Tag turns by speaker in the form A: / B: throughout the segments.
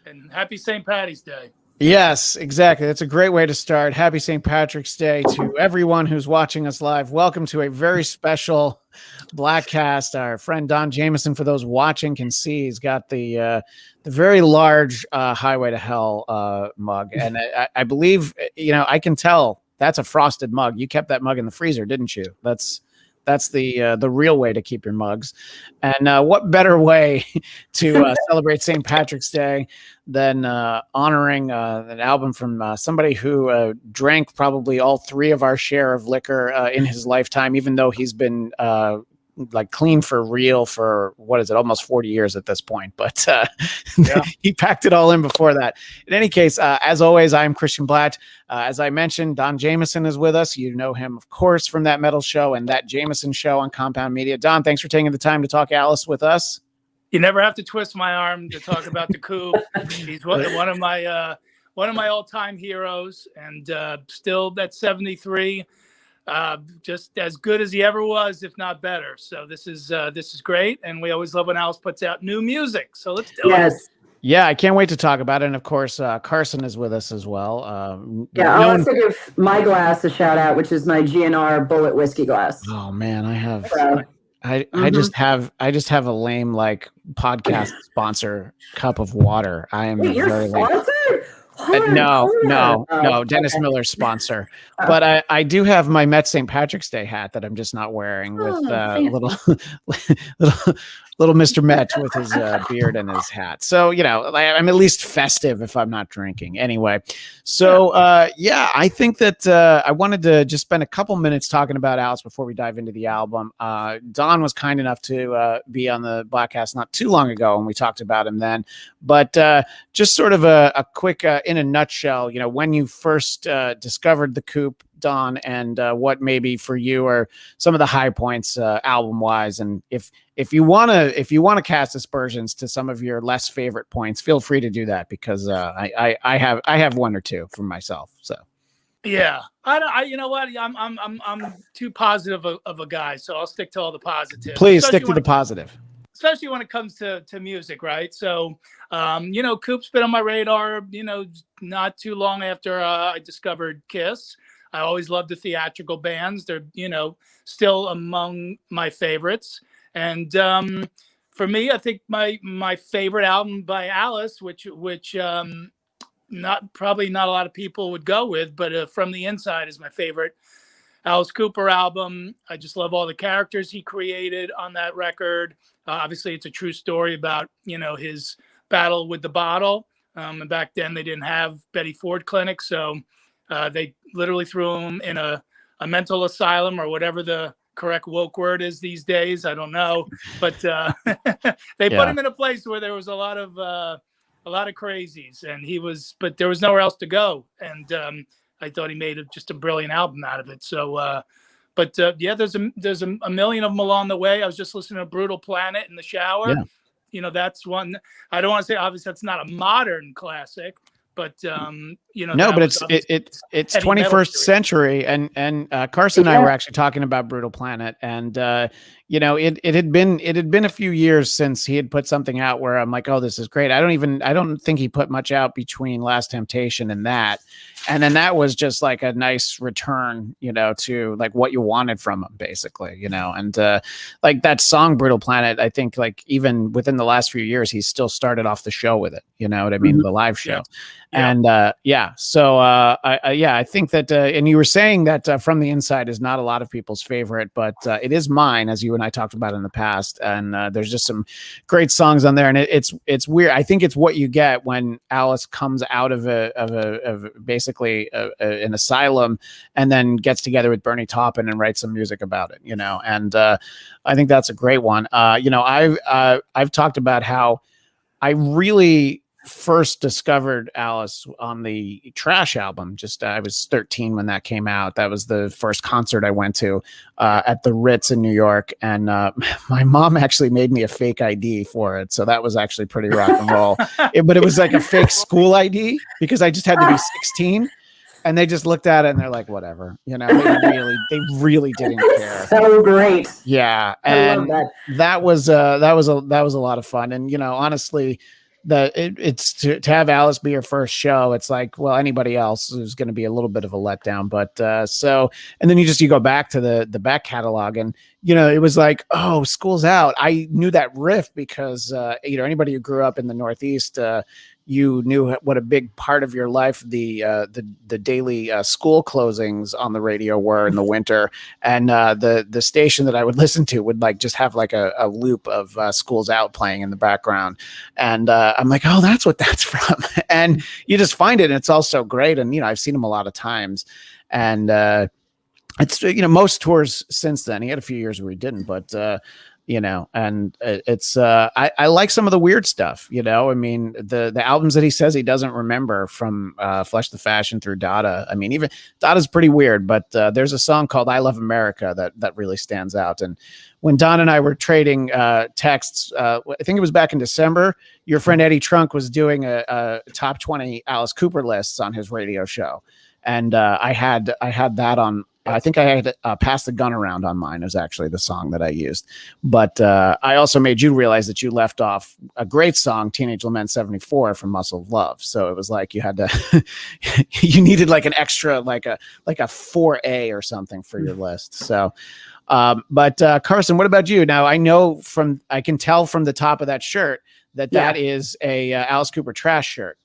A: And happy St. Patty's Day.
B: Yes, exactly. That's a great way to start. Happy St. Patrick's Day to everyone who's watching us live. Welcome to a very special Bladtcast. Our friend Don Jamieson, for those watching, can see he's got the very large Highway to Hell mug, and I believe I can tell that's a frosted mug. You kept that mug in the freezer, didn't you? That's the real way to keep your mugs. And what better way to celebrate St. Patrick's Day than honoring an album from somebody who drank probably all three of our share of liquor in his lifetime, even though he's been like clean for real for almost 40 years at this point, but he packed it all in before that. In any case, as always, I'm Christian Blatt. As I mentioned, Don Jamieson is with us. You know him, of course, from That Metal Show and That Jamieson Show on Compound Media. Don, thanks for taking the time to talk Alice with us.
A: You never have to twist my arm to talk about the coup. He's one of my all-time heroes, and still at 73. Just as good as he ever was, if not better. So this is great, and we always love when Alice puts out new music. So let's do it.
B: Yeah, I can't wait to talk about it. And of course, Carsen is with us as well.
C: I'll also give my glass a shout out, which is my GNR Bullet whiskey glass.
B: Oh man, I have. I just have a lame like podcast sponsor cup of water. I am very lame. No, Dennis Miller's sponsor. But I do have my Met St. Patrick's Day hat that I'm just not wearing with little Mr. Met with his beard and his hat. So, I'm at least festive if I'm not drinking. Anyway, so I think that I wanted to just spend a couple minutes talking about Alice before we dive into the album. Don was kind enough to be on the Bladtcast not too long ago, and we talked about him then. But just sort of a quick, in a nutshell, when you first discovered the coup, Don, and what maybe for you are some of the high points album wise, and if you want to cast aspersions to some of your less favorite points, feel free to do that, because I have one or two for myself. So
A: yeah, I you know what, I'm too positive of a guy, so I'll stick to all the positives.
B: Please stick to the positive,
A: especially when it comes to music, right? So Coop's been on my radar, not too long after I discovered Kiss. I always loved the theatrical bands. They're, still among my favorites. And for me, I think my favorite album by Alice, which probably not a lot of people would go with, but From the Inside is my favorite Alice Cooper album. I just love all the characters he created on that record. Obviously, it's a true story about, his battle with the bottle. And back then they didn't have Betty Ford clinics, so they literally threw him in a mental asylum, or whatever the correct woke word is these days. I don't know, but they put him in a place where there was a lot of crazies, and but there was nowhere else to go. And I thought he made just a brilliant album out of it. So, there's a million of them along the way. I was just listening to Brutal Planet in the shower. Yeah. That's one. I don't want to say, obviously that's not a modern classic, but no,
B: but it's 21st century, and Carsen and I were actually talking about Brutal Planet, and it had been a few years since he had put something out where I'm like, oh, this is great. I don't think he put much out between Last Temptation and that. And then that was just like a nice return, to like what you wanted from him, basically, and like that song Brutal Planet, I think like even within the last few years, he's still started off the show with it. You know what I mean? The live show. Yeah. And so I think that, and you were saying that From the Inside is not a lot of people's favorite, but it is mine, as you and I talked about in the past. And there's just some great songs on there, and it's weird. I think it's what you get when Alice comes out of basically an asylum and then gets together with Bernie Taupin and writes some music about it, and I think that's a great one. I've talked about how I really first discovered Alice on the Trash album. I was 13 when that came out. That was the first concert I went to at the Ritz in New York, and my mom actually made me a fake ID for it, so that was actually pretty rock and roll. But it was like a fake school ID, because I just had to be 16. And they just looked at it and they're like, whatever, they really didn't care.
C: So great.
B: Yeah. And that was a lot of fun. And, honestly, it's to have Alice be her first show. It's like, well, anybody else is going to be a little bit of a letdown. But and then you go back to the back catalog, and it was like, oh, School's Out. I knew that riff because anybody who grew up in the Northeast, you knew what a big part of your life the daily school closings on the radio were in the winter, and the station that I would listen to would like just have like a loop of School's Out playing in the background, and I'm like, oh, that's what that's from, and you just find it, and it's all so great, and I've seen him a lot of times, and it's most tours since then. He had a few years where he didn't, but and it's I like some of the weird stuff. I mean, the albums that he says he doesn't remember from Flesh the Fashion through Dada. I mean, even Dada's pretty weird, but there's a song called I Love America that really stands out. And when Don and I were trading texts, I think it was back in December, your friend Eddie Trunk was doing a top 20 Alice Cooper lists on his radio show, and I had that on. I think I had Pass the Gun Around on mine is actually the song that I used. But I also made you realize that you left off a great song, Teenage Lament 74 from Muscle of Love. So it was like you had to, you needed like an extra, like a 4A or something for your list. So, but Carsen, what about you? Now, I can tell from the top of that shirt that is a Alice Cooper Trash shirt.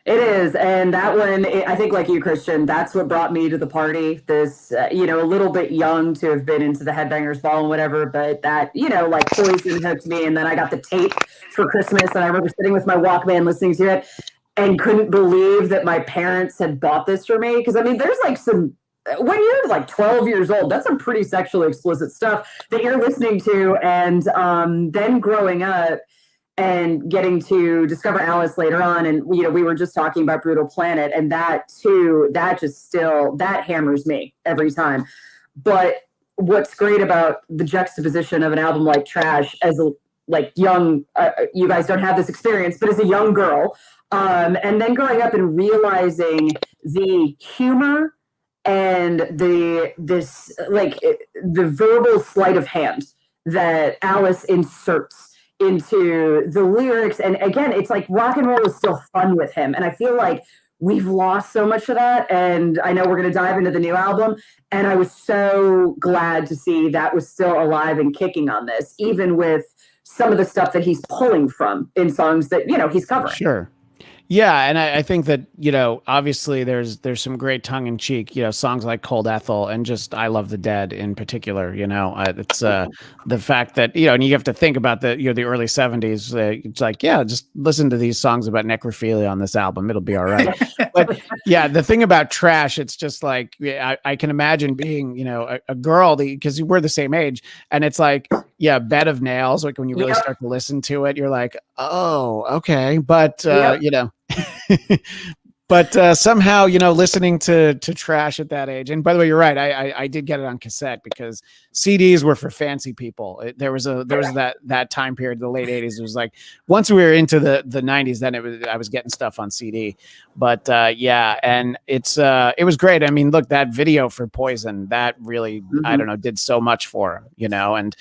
C: It is. And that one, I think like you, Christian, that's what brought me to the party. This, a little bit young to have been into the Headbangers Ball and whatever, but that, like Poison hooked me. And then I got the tape for Christmas. And I remember sitting with my Walkman listening to it and couldn't believe that my parents had bought this for me. Because, I mean, there's like when you're like 12 years old, that's some pretty sexually explicit stuff that you're listening to. And then growing up, and getting to discover Alice later on. And, we were just talking about Brutal Planet, and that too, that hammers me every time. But what's great about the juxtaposition of an album like Trash as a young, you guys don't have this experience, but as a young girl, and then growing up and realizing the humor and the verbal sleight of hand that Alice inserts into the lyrics. And again, it's like rock and roll is still fun with him. And I feel like we've lost so much of that. And I know we're going to dive into the new album. And I was so glad to see that was still alive and kicking on this, even with some of the stuff that he's pulling from in songs that, he's covering.
B: Sure. Yeah, and I think that, obviously there's some great tongue in cheek, songs like Cold Ethel and just I Love the Dead in particular, it's the fact that, and you have to think about the early 70s. It's like, yeah, just listen to these songs about necrophilia on this album. It'll be all right. But yeah, the thing about Trash, it's just like, I can imagine being, a girl because we're the same age, and it's like, yeah, Bed of Nails. Like when you really start to listen to it, you're like, oh, okay. But, but somehow, listening to Trash at that age. And by the way, you're right. I did get it on cassette because CDs were for fancy people. There was that time period, the late 80s. It was like once we were into the 90s, then I was getting stuff on CD. But and it was great. I mean, look, that video for Poison, that really, I don't know, did so much for him, and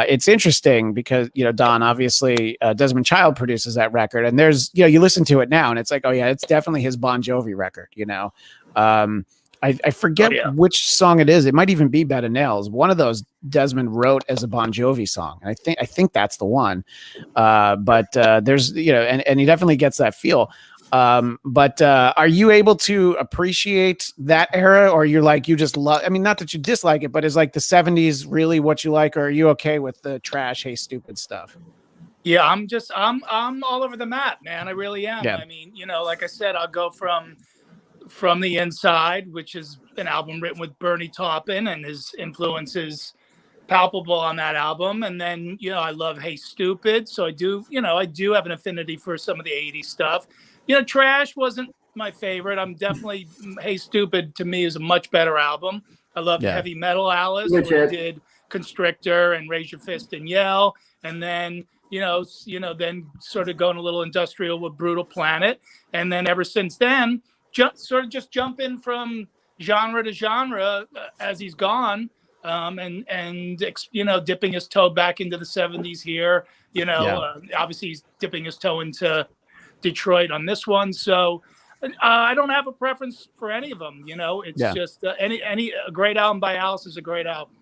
B: it's interesting because, Don, obviously Desmond Child produces that record, and there's, you listen to it now and it's like, oh yeah, it's definitely his Bon Jovi record, I forget which song it is. It might even be Bed of Nails. One of those Desmond wrote as a Bon Jovi song. And I think that's the one. But there's, and he definitely gets that feel. But are you able to appreciate that era, or you're like, you just love, I mean, not that you dislike it, but is like the 70s really what you like, or are you okay with the Trash, Hey Stupid stuff?
A: Yeah, I'm all over the map, man. I really am. Yeah. I mean, like I said, I'll go from the Inside, which is an album written with Bernie Taupin, and his influence is palpable on that album. And then, I love Hey Stupid. So I do have an affinity for some of the 80s stuff. Trash wasn't my favorite. I'm definitely, Hey Stupid to me is a much better album. I love Heavy Metal Alice, who did Constrictor and Raise Your Fist and Yell. And then, then sort of going a little industrial with Brutal Planet. And then ever since then, just jumping from genre to genre as he's gone. And dipping his toe back into the 70s here. Obviously he's dipping his toe into Detroit on this one. So I don't have a preference for any of them. It's just any a great album by Alice is a great album.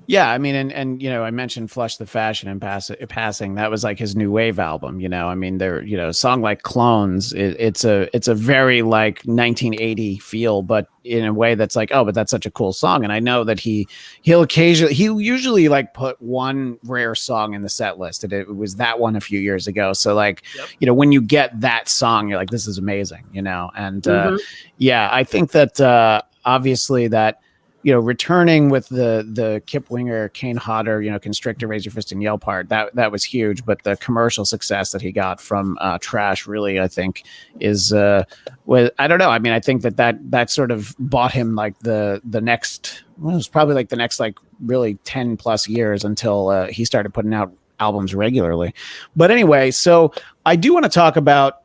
B: Yeah, I mean, and I mentioned Flush the Fashion in passing. That was like his new wave album. I mean, a song like Clones. It's a very like 1980 feel, but in a way that's like, oh, but that's such a cool song. And I know that he'll usually like put one rare song in the set list, and it was that one a few years ago. So like, when you get that song, you're like, this is amazing, And I think that obviously that. Returning with the Kip Winger, Kane Hodder, Constrictor, Raise Your Fist and Yell part, that was huge. But the commercial success that he got from Trash really, I think, is I don't know. I mean, I think that sort of bought him like the next, well, it was probably like the next like really 10 plus years until he started putting out albums regularly. But anyway, so I do want to talk about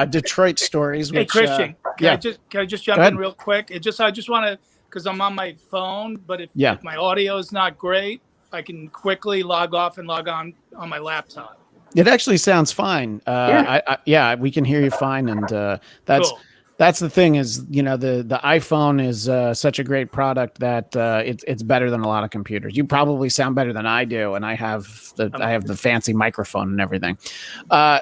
B: Detroit Stories. Which,
A: hey, Christian, can I just jump in real quick? I just want to. Because I'm on my phone, but if my audio is not great, I can quickly log off and log on my laptop.
B: It actually sounds fine. We can hear you fine, and that's
A: cool.
B: That's the thing is, the iPhone is such a great product that it's better than a lot of computers. You probably sound better than I do, and I have the fancy microphone and everything.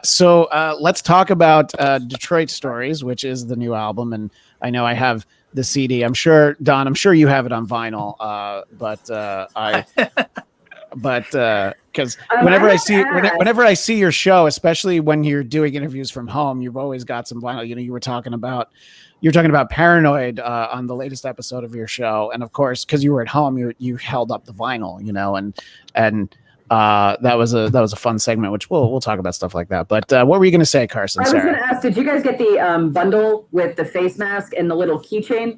B: So let's talk about Detroit Stories, which is the new album, and I know I have the CD. I'm sure, Don, you have it on vinyl, because whenever I see your show, especially when you're doing interviews from home, you've always got some vinyl. You were talking about Paranoid on the latest episode of your show, and of course, because you were at home, you held up the vinyl, and that was a fun segment, which we'll talk about stuff like that. But what were you going to say, Carsen?
C: I was going to ask, did you guys get the bundle with the face mask and the little keychain?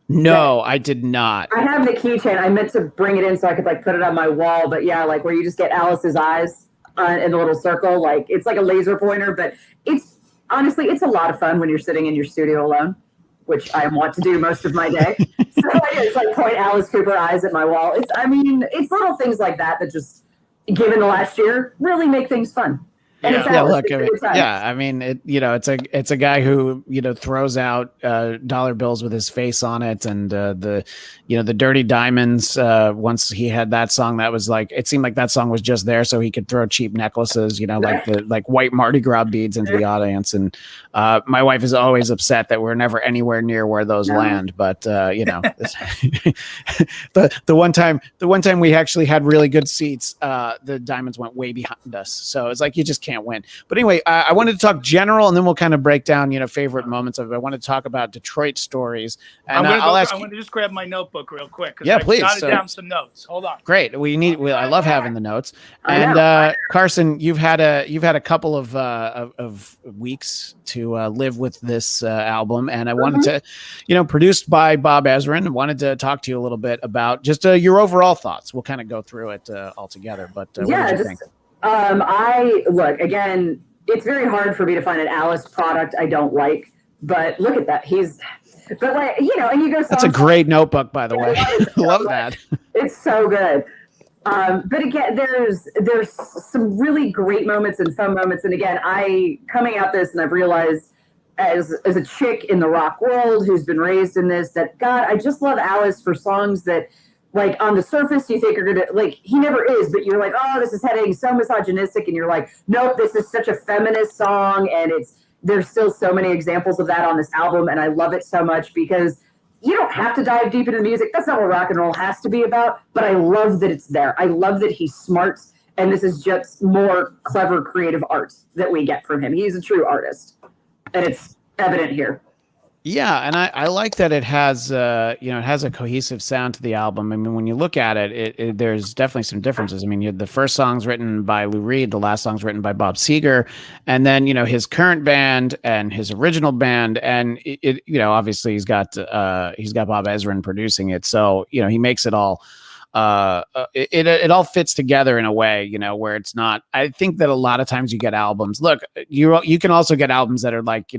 B: No, I did not.
C: I have the keychain. I meant to bring it in so I could like put it on my wall. But yeah, like where you just get Alice's eyes in the little circle. Like it's like a laser pointer, but it's honestly, it's a lot of fun when you're sitting in your studio alone, which I want to do most of my day. So I just like point Alice Cooper eyes at my wall. It's little things like that just, given the last year, really make things fun. And it's a guy who throws out dollar bills with his face on it, and the Dirty Diamonds. Once he had that song, that was like, it seemed like that song was just there so he could throw cheap necklaces, like white Mardi Gras beads into the audience. And my wife is always upset that we're never anywhere near where those land. But the one time we actually had really good seats, the Diamonds went way behind us, so it's like you just can't win. But anyway, I wanted to talk general, and then we'll kind of break down, favorite moments of it. I want to talk about Detroit Stories, and I'm going to
A: just grab my notebook real quick.
B: Yeah, please.
A: Jotted down some notes. Hold on.
B: Great. I love having the notes. And Carsen, you've had a couple of weeks to live with this album, and I wanted to, produced by Bob Ezrin, and wanted to talk to you a little bit about just your overall thoughts. We'll kind of go through it all together. But what did you think?
C: Again, it's very hard for me to find an Alice product I don't like, but look at that. And you go.
B: That's a great notebook, by the way. Love that.
C: It's so good. But again, there's some really great moments and fun moments. And again, coming out this, and I've realized as a chick in the rock world who's been raised in this, that God, I just love Alice for songs that, like, on the surface you think are gonna, like, he never is, but you're like, oh, this is heading so misogynistic, and you're like, nope, this is such a feminist song, and there's still so many examples of that on this album, and I love it so much because you don't have to dive deep into the music. That's not what rock and roll has to be about, but I love that it's there. I love that he's smart, and this is just more clever, creative art that we get from him. He's a true artist, and it's evident here.
B: Yeah, and I like that it has it has a cohesive sound to the album. I mean, when you look at it, there's definitely some differences. I mean, the first song's written by Lou Reed, the last song's written by Bob Seger, and then his current band and his original band, and it obviously he's got Bob Ezrin producing it, so he makes it all. It all fits together in a way, where it's not. I think that a lot of times you get albums. Look, you can also get albums that are like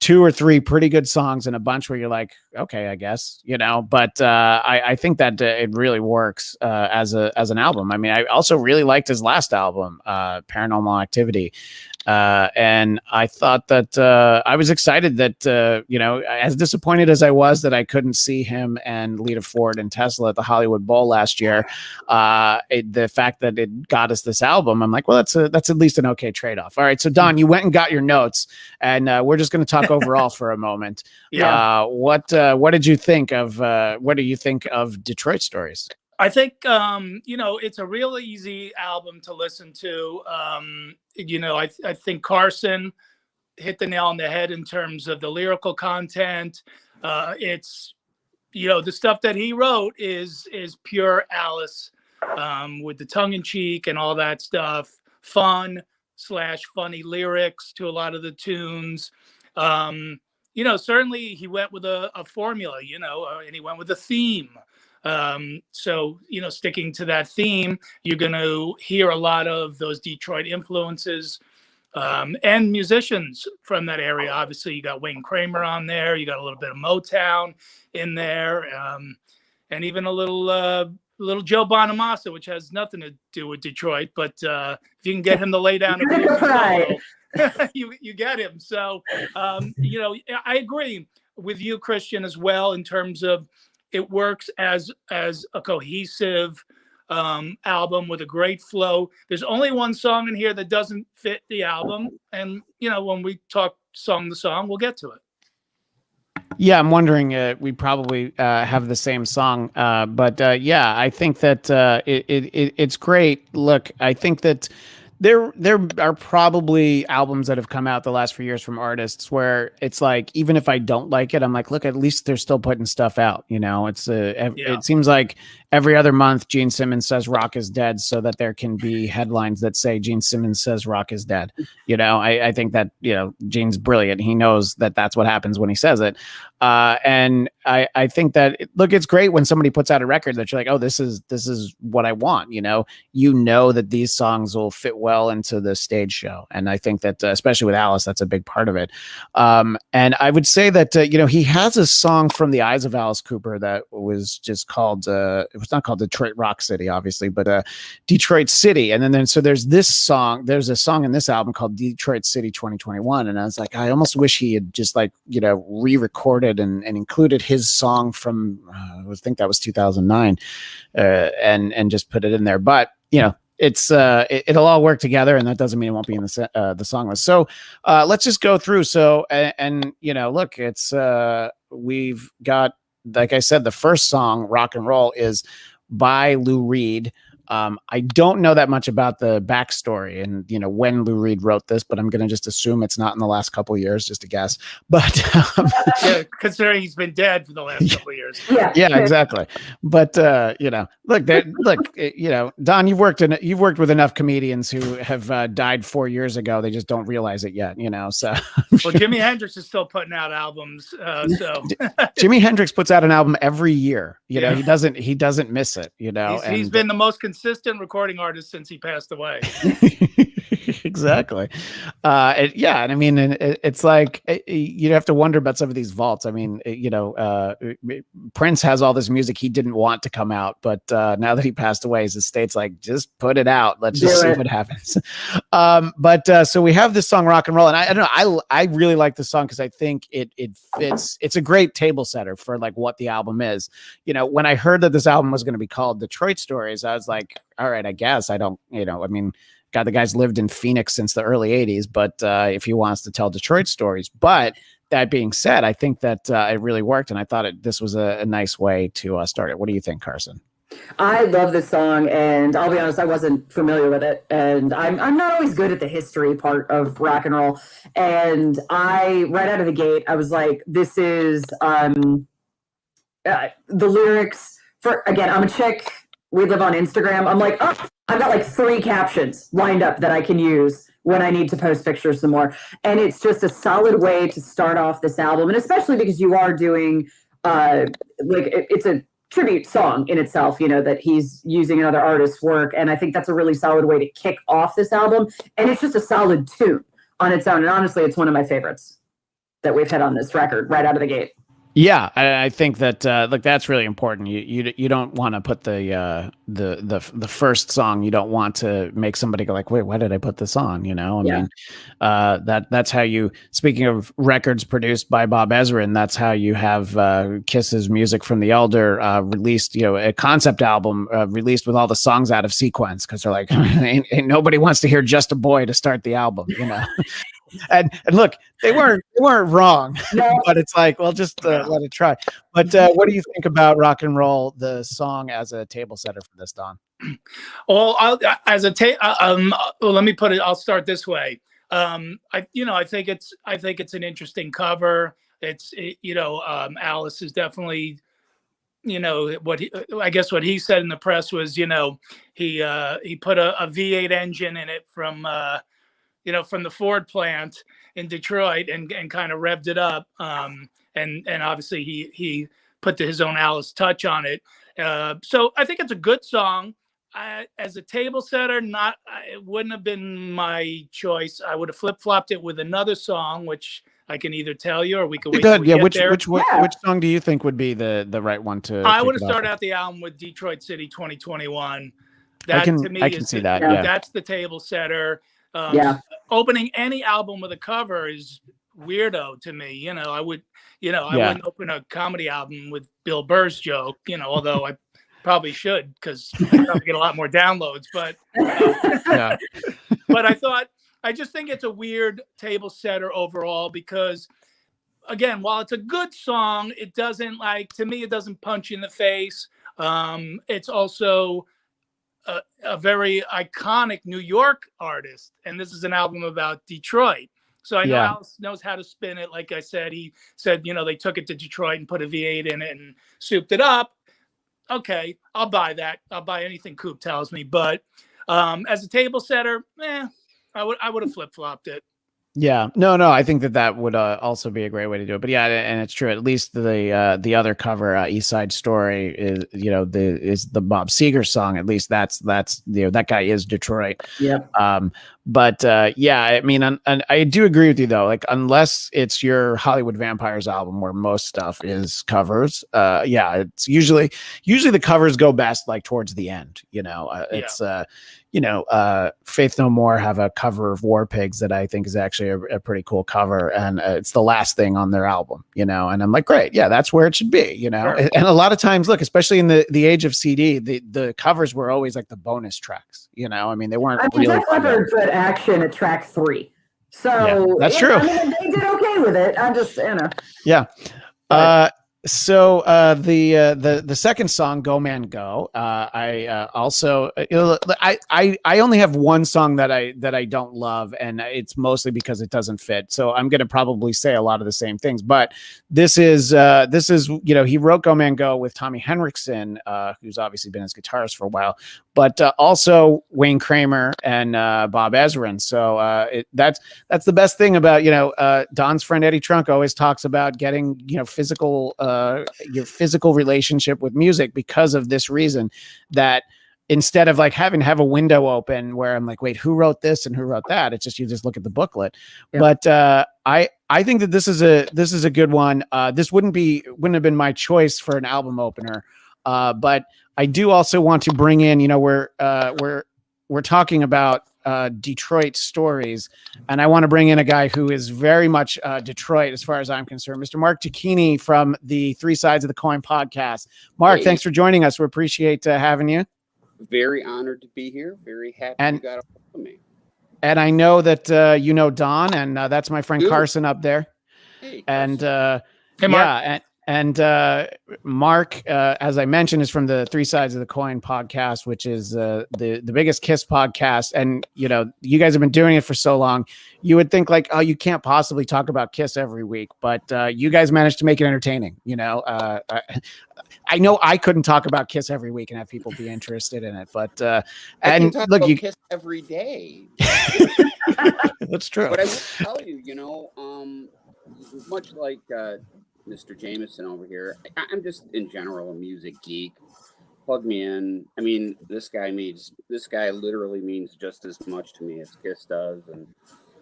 B: two or three pretty good songs and a bunch where you're like, okay, I guess, but I think that it really works as an album. I mean, I also really liked his last album, Paranormal Activity. And I thought that I was excited that, as disappointed as I was that I couldn't see him and Lita Ford and Tesla at the Hollywood Bowl last year, the fact that it got us this album, I'm like, well, that's at least an okay trade-off. All right, so Don, you went and got your notes, and we're just going to talk overall for a moment.
A: Yeah.
B: What did you think of? What do you think of Detroit Stories?
A: I think, it's a real easy album to listen to. I think Carsen hit the nail on the head in terms of the lyrical content. It's, the stuff that he wrote is pure Alice, with the tongue in cheek and all that stuff. Fun/funny lyrics to a lot of the tunes. Certainly he went with a formula, and he went with a theme. So, sticking to that theme, you're going to hear a lot of those Detroit influences, and musicians from that area. Obviously, you got Wayne Kramer on there. You got a little bit of Motown in there, and even a little Joe Bonamassa, which has nothing to do with Detroit. But if you can get him to lay down a blues solo, you get him. So, I agree with you, Christian, as well, in terms of it works as a cohesive album with a great flow. There's only one song in here that doesn't fit the album. And, when we talk song to song, we'll get to it.
B: Yeah, I'm wondering, we probably have the same song. But I think that it's great. Look, I think that there are probably albums that have come out the last few years from artists where it's like, even if I don't like it, I'm like, look, at least they're still putting stuff out. It's it seems like every other month Gene Simmons says rock is dead, so that there can be headlines that say Gene Simmons says rock is dead. I think that, Gene's brilliant. He knows that that's what happens when he says it. And I think that, look, it's great when somebody puts out a record that you're like, oh, this is what I want. That these songs will fit well into the stage show. And I think that, especially with Alice, that's a big part of it. And I would say that, he has a song from the Eyes of Alice Cooper that was just called, it was not called Detroit Rock City, obviously, but Detroit City. And then so there's a song in this album called Detroit City 2021. And I was like, I almost wish he had just re-recorded and included his song from, I think that was 2009, and just put it in there. But, it's it'll all work together, and that doesn't mean it won't be in the song list. So let's just go through. So and look, it's we've got, like I said, the first song, Rock and Roll, is by Lou Reed. I don't know that much about the backstory and, when Lou Reed wrote this, but I'm going to just assume it's not in the last couple of years, just a guess. But
A: considering he's been dead for the last couple of years.
B: Yeah, exactly. But, look, Don, you've worked with enough comedians who have died 4 years ago. They just don't realize it yet, so.
A: Well, Jimi Hendrix is still putting out albums. So
B: Jimi Hendrix puts out an album every year. He doesn't miss it,
A: He's been the most consistent recording artist since he passed away.
B: Exactly. And I mean, it's like, you have to wonder about some of these vaults. I mean, Prince has all this music he didn't want to come out, but now that he passed away, his estate's like, just put it out. Let's just see what happens. So we have this song, Rock and Roll, and I don't know, I really like the song because I think it fits. It's a great table setter for like what the album is. When I heard that this album was going to be called Detroit Stories, I was like, all right, I guess. I don't, I mean, God, the guy's lived in Phoenix since the early 80s, but if he wants to tell Detroit stories. But that being said, I think that it really worked, and I thought this was a nice way to start it. What do you think, Carsen?
C: I love this song, and I'll be honest, I wasn't familiar with it, and I'm not always good at the history part of rock and roll. And right out of the gate, I was like, this is the lyrics for, again, I'm a chick. We live on Instagram. I'm like, oh, I've got like 3 captions lined up that I can use when I need to post pictures some more. And it's just a solid way to start off this album. And especially because you are doing, it's a tribute song in itself, that he's using another artist's work. And I think that's a really solid way to kick off this album. And it's just a solid tune on its own. And honestly, it's one of my favorites. that we've hit on this record right out of the gate.
B: Yeah, I think that look, that's really important. You don't want to put the first song. You don't want to make somebody go like, wait, why did I put this on? You know, I mean, that's how you. Speaking of records produced by Bob Ezrin, that's how you have Kiss's Music from the Elder released. You know, a concept album released with all the songs out of sequence because they're like, ain't nobody wants to hear Just a Boy to start the album. You know. And look, they weren't wrong, but it's like, well, just let it try. But what do you think about Rock and Roll, the song, as a table setter for this, Don?
A: Well, let me put it. I'll start this way. I think it's an interesting cover. Alice is definitely, I guess what he said in the press was, he put a V8 engine in it from the Ford plant in Detroit and kind of revved it up. And obviously he put his own Alice touch on it. So I think it's a good song. As a table setter, it wouldn't have been my choice. I would have flip-flopped it with another song, which I can either tell you or we could wait till we get there.
B: Which song do you think would be the right one to?
A: I would have started out the album with Detroit City 2021.
B: I can see that. Yeah.
A: That's the table setter. Opening any album with a cover is weirdo to me. I wouldn't open a comedy album with Bill Burr's joke, although I probably should because I probably get a lot more downloads. But but I just think it's a weird table setter overall because, again, while it's a good song, it doesn't punch you in the face. It's also a very iconic New York artist, and this is an album about Detroit. So I know Alice knows how to spin it. Like I said, he said, they took it to Detroit and put a V8 in it and souped it up. Okay, I'll buy that. I'll buy anything Coop tells me. But as a table setter, I would have flip-flopped it.
B: Yeah, no, I think that would also be a great way to do it. But yeah, and it's true. At least the other cover, East Side Story, is the Bob Seger song. At least that's that guy is Detroit.
C: Yep.
B: But I mean, and I do agree with you though. Like, unless it's your Hollywood Vampires album where most stuff is covers, it's usually the covers go best like towards the end. It's Faith No More have a cover of War Pigs that I think is actually a pretty cool cover, and it's the last thing on their album. And I'm like, great, yeah, that's where it should be. Sure. And a lot of times, look, especially in the age of CD, the covers were always like the bonus tracks. I mean, they weren't.
C: That cover put action at track 3, so
B: that's true.
C: I mean, they did okay with it. I'm just
B: yeah. So the second song, Go Man Go, I also I only have one song that I don't love, and it's mostly because it doesn't fit. So I'm going to probably say a lot of the same things, but this is he wrote Go Man Go with Tommy Henriksen, who's obviously been his guitarist for a while, but also Wayne Kramer and Bob Ezrin. So that's the best thing about Don's friend Eddie Trunk always talks about getting your physical relationship with music because of this reason, that instead of like having to have a window open where I'm like, wait, who wrote this and who wrote that? It's just, you just look at the booklet. Yep. But I think that this is a good one. This wouldn't have been my choice for an album opener. But I do also want to bring in, we're talking about Detroit stories, and I want to bring in a guy who is very much Detroit as far as I'm concerned, Mr. Mark Chicchini from the Three Sides of the Coin podcast. Mark, thanks for joining us. We appreciate having you.
D: Very honored to be here. Very happy you got a hold of me. And
B: I know that Don, and that's my friend Carsen up there.
D: Hey,
B: and
A: hey, Mark.
B: Yeah, and Mark, as I mentioned, is from the Three Sides of the Coin podcast, which is the biggest Kiss podcast. And you guys have been doing it for so long, you would think like, oh, you can't possibly talk about Kiss every week, but you guys managed to make it entertaining. I know I couldn't talk about Kiss every week and have people be interested in it, but and look, you
D: Kiss every day.
B: That's true.
D: But I will tell you, much like Mr. Jamieson over here, I'm just in general a music geek. Plug me in. I mean, this guy literally means just as much to me as Kiss does, and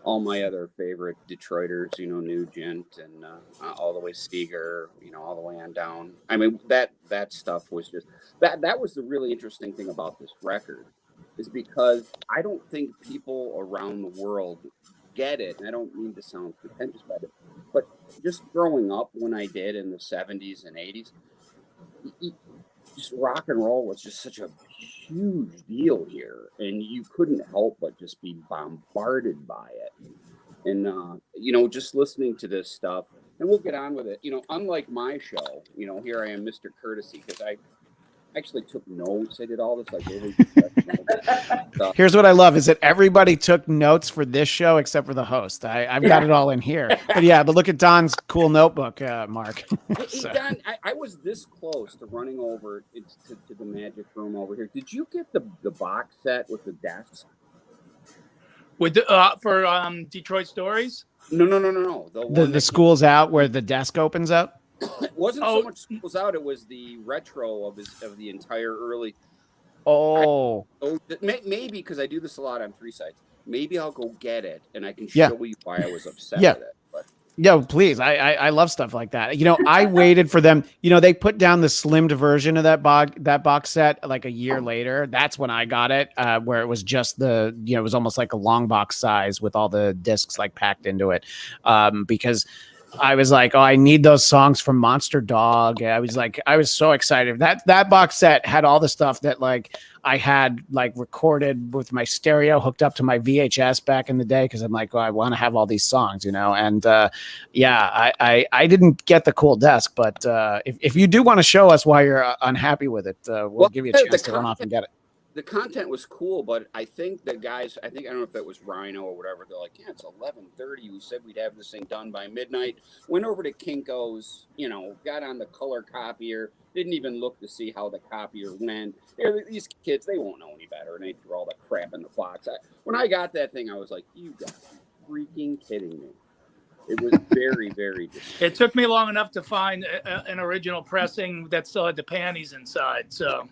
D: all my other favorite Detroiters, Nugent and all the way Steger, all the way on down. I mean, that stuff was just that was the really interesting thing about this record, is because I don't think people around the world get it, and I don't mean to sound pretentious about it, but just growing up when I did in the 70s and 80s, just rock and roll was just such a huge deal here, and you couldn't help but just be bombarded by it. And just listening to this stuff, and we'll get on with it. Unlike my show, here I am, Mr. Courtesy, because I actually took notes. I did all this like really stuff.
B: Here's what I love is that everybody took notes for this show except for the host. I've got it all in here. But look at Don's cool notebook, Mark.
D: Hey, Don, I was this close to running over to the magic room over here. Did you get the box set with the desks?
A: With for Detroit Stories?
D: No.
B: The School's Out where the desk opens up?
D: It wasn't so much School's Out. It was the retro of the entire early. Maybe because I do this a lot on 3 sites. Maybe I'll go get it and I can show you why I was upset with it. But
B: please. I love stuff like that. I waited for them. They put down the slimmed version of that box set like a year later. That's when I got it, where it was just it was almost like a long box size with all the discs like packed into it. Because I was like, I need those songs from Monster Dog. I was so excited. That box set had all the stuff that like I had like recorded with my stereo hooked up to my VHS back in the day. Cause I'm like, I want to have all these songs, and I didn't get the cool desk, but if you do want to show us why you're unhappy with it, we'll give you a chance to run off and get it.
D: The content was cool, but I think the guys, I don't know if that was Rhino or whatever. They're like, it's 11:30. We said we'd have this thing done by midnight. Went over to Kinko's, got on the color copier. Didn't even look to see how the copier went. These kids, they won't know any better, and they threw all the crap in the box. When I got that thing, I was like, you got freaking kidding me. It was very, very disappointing.
A: It took me long enough to find an original pressing that still had the panties inside, so...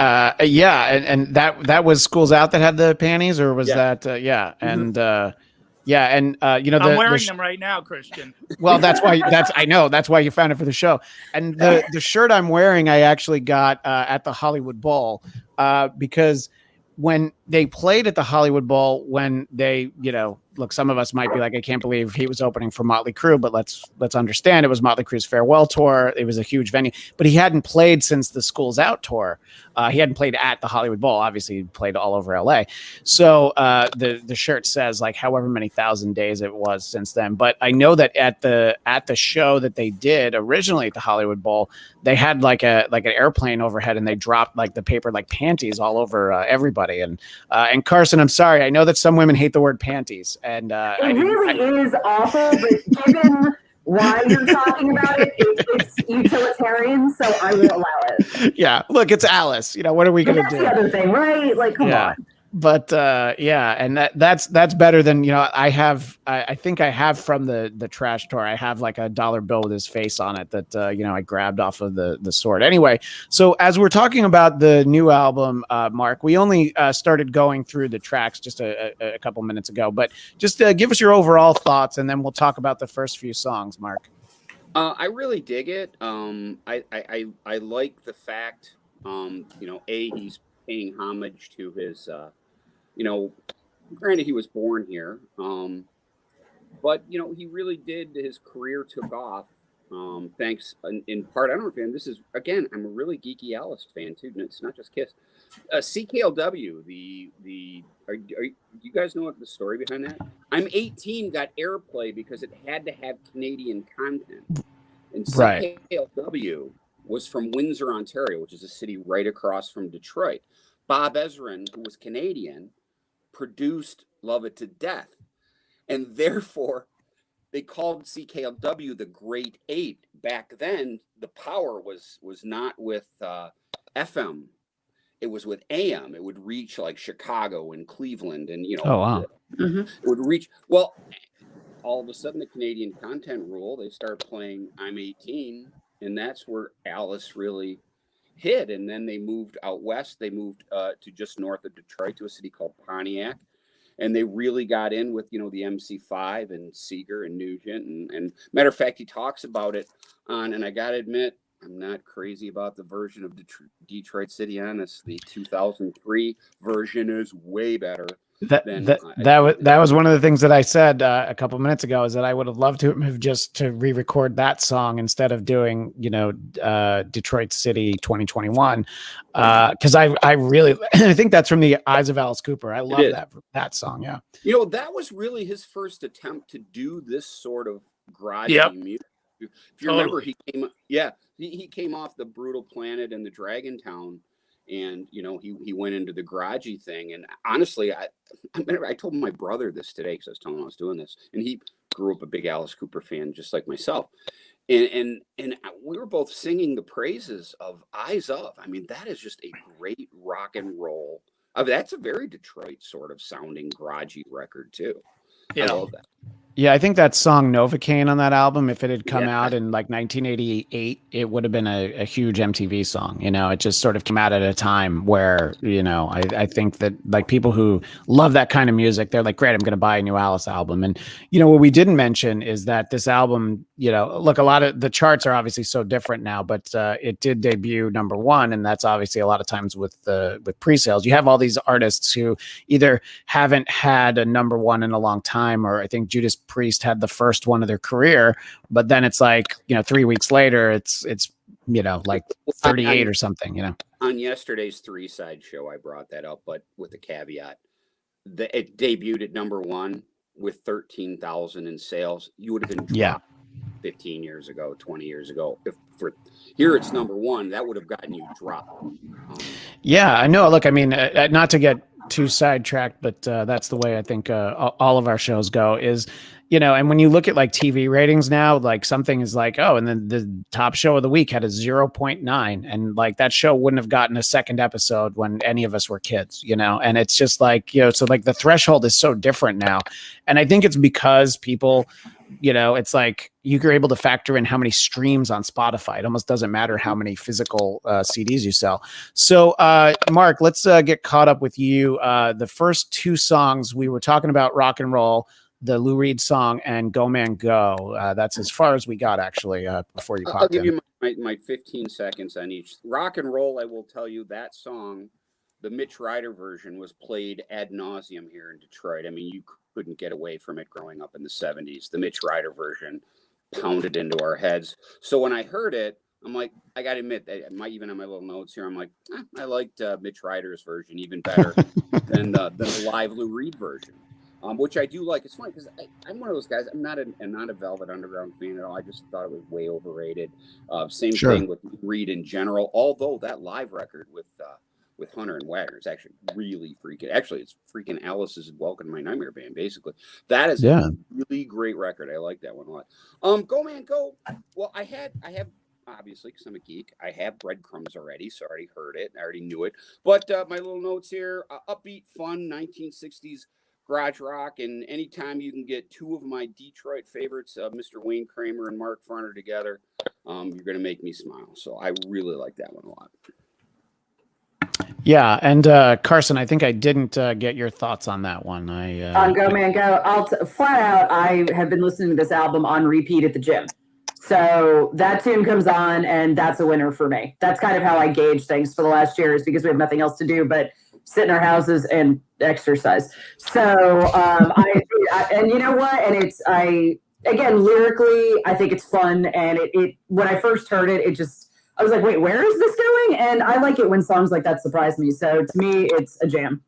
B: and that was School's Out that had the panties, or was that and I'm
A: wearing them right now, Christian.
B: Well, that's why you found it for the show. And the shirt I'm wearing I actually got at the Hollywood Bowl because when they played at the Hollywood Bowl, when they, look, some of us might be like, I can't believe he was opening for Motley Crue, but let's understand it was Motley Crue's farewell tour. It was a huge venue, but he hadn't played since the School's Out tour. He hadn't played at the Hollywood Bowl. Obviously, he played all over LA. So the shirt says like however many thousand days it was since then. But I know that at the show that they did originally at the Hollywood Bowl, they had like an airplane overhead, and they dropped like the paper like panties all over everybody. And Carsen, I'm sorry, I know that some women hate the word panties. And
C: it really is awful, but given why you're talking about it, it's utilitarian, so I will allow it.
B: Yeah, look, it's Alice. What are we going to do?
C: That's the other thing, right? Like, come on.
B: But and that's better than I think I have from the trash tour. I have like a dollar bill with his face on it that I grabbed off of the sword. Anyway, so as we're talking about the new album, Mark, we only started going through the tracks just a couple minutes ago, but just give us your overall thoughts, and then we'll talk about the first few songs, Mark.
D: I really dig it. I like the fact, he's paying homage to his. Granted, he was born here, but he really did. His career took off, thanks in part. I don't know if this is again. I'm a really geeky Alice fan too. It's not just Kiss. CKLW. Do you guys know what the story behind that? I'm 18 got airplay because it had to have Canadian content, and CKLW was from Windsor, Ontario, which is a city right across from Detroit. Bob Ezrin, who was Canadian, produced Love It to Death. And therefore, they called CKLW the Great Eight. Back then, the power was not with FM. It was with AM. It would reach like Chicago and Cleveland. And,
B: oh, wow.
D: It would reach. Well, all of a sudden, the Canadian content rule, they start playing I'm 18. And that's where Alice really hit. And then they moved out west. They moved to just north of Detroit to a city called Pontiac. and they really got in with, you know, the MC5 and Seeger and Nugent. And matter of fact, he talks about it on, and I got to admit, I'm not crazy about the version of Detroit City Honest. The 2003 version is way better.
B: That was one of the things that I said a couple minutes ago, is that I would have loved to have just to re-record that song instead of doing, you know, Detroit City 2021, because I really I think that's from the Eyes of Alice Cooper. I love that song. Yeah,
D: you know, that was really his first attempt to do this sort of garagey music. If you remember, he came off the Brutal Planet and the Dragon Town. And, you know, he went into the garagey thing. And honestly, I told my brother this today, because I was telling him I was doing this. And he grew up a big Alice Cooper fan, just like myself. And we were both singing the praises of Eyes Of. I mean, that is just a great rock and roll. That's a very Detroit sort of sounding garagey record, too. Yeah. I love that.
B: Yeah, I think that song Novocaine on that album, if it had come out in like 1988, it would have been a huge MTV song. You know, it just sort of came out at a time where, you know, I think that like people who love that kind of music, they're like, great, I'm going to buy a new Alice album. And, you know, what we didn't mention is that this album, you know, look, a lot of the charts are obviously so different now, but it did debut #1. And that's obviously a lot of times with pre-sales. You have all these artists who either haven't had a #1 in a long time, or I think Judas Priest had the first one of their career, but then it's like, you know, 3 weeks later, it's you know, like 38 or something, you know.
D: On yesterday's 3-Side show, I brought that up, but with the caveat that it debuted at #1 with 13,000 in sales. You would have been dropped 15 years ago, 20 years ago. If for here it's #1, that would have gotten you dropped.
B: Yeah, I know. Look, I mean, not to get too sidetracked, but that's the way I think all of our shows go is, you know, and when you look at like TV ratings now, like something is like, oh, and then the top show of the week had a 0.9, and like that show wouldn't have gotten a second episode when any of us were kids, you know. And it's just like, you know, so like the threshold is so different now. And I think it's because people, you know, it's like you're able to factor in how many streams on Spotify. It almost doesn't matter how many physical CDs you sell. So, Mark, let's get caught up with you. The first two songs, we were talking about Rock and Roll, the Lou Reed song, and Go Man Go. That's as far as we got, actually, before you popped in.
D: I'll give you my 15 seconds on each. Rock and Roll, I will tell you, that song, the Mitch Ryder version, was played ad nauseum here in Detroit. I mean, you couldn't get away from it growing up in the 70s. The Mitch Ryder version pounded into our heads. So when I heard it, I'm like, I got to admit, even on my little notes here, I'm like, I liked Mitch Ryder's version even better than the live Lou Reed version, which I do like. It's funny because I'm one of those guys. I'm not a Velvet Underground fan at all. I just thought it was way overrated. Same thing with Reed in general, although that live record with Hunter and Wagner is actually really freaking. Actually, it's freaking Alice's Welcome to My Nightmare Band. Basically, that is a really great record. I like that one a lot. Go Man Go. Well, I have obviously, because I'm a geek. I have Breadcrumbs already, so I already heard it. I already knew it. But my little notes here: upbeat, fun, 1960s garage rock. And anytime you can get two of my Detroit favorites, Mr. Wayne Kramer and Mark Farner together, you're gonna make me smile. So I really like that one a lot.
B: Yeah, and Carsen, I think I didn't get your thoughts on that one.
C: On Go Man Go, flat out, I have been listening to this album on repeat at the gym. So that tune comes on, and that's a winner for me. That's kind of how I gauge things for the last year, is because we have nothing else to do but sit in our houses and exercise. So and you know what? And again, lyrically, I think it's fun. And it when I first heard it, I was like, wait, where is this going? And I like it when songs like that surprise me. So to me, it's a jam.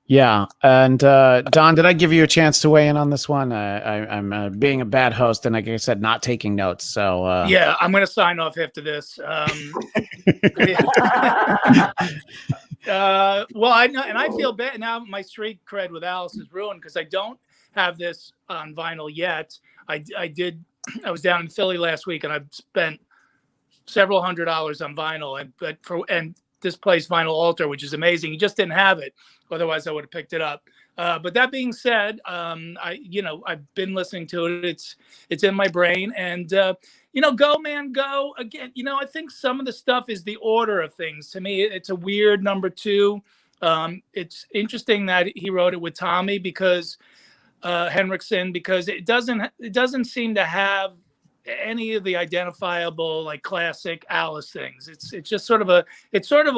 B: Yeah. And Don, did I give you a chance to weigh in on this one? I'm being a bad host and, like I said, not taking notes. So
A: yeah, I'm going to sign off after this. Well, I know, and I feel bad now. My street cred with Alice is ruined because I don't have this on vinyl yet. I was down in Philly last week and I spent several $100s on vinyl, and this place Vinyl Altar, which is amazing. You just didn't have it. Otherwise I would have picked it up. But that being said, I've been listening to it. It's in my brain, and Go Man Go again. I think some of the stuff is the order of things. To me, it's a weird number 2. It's interesting that he wrote it with Tommy because Henriksen, because it doesn't seem to have any of the identifiable like classic Alice things. It's just sort of a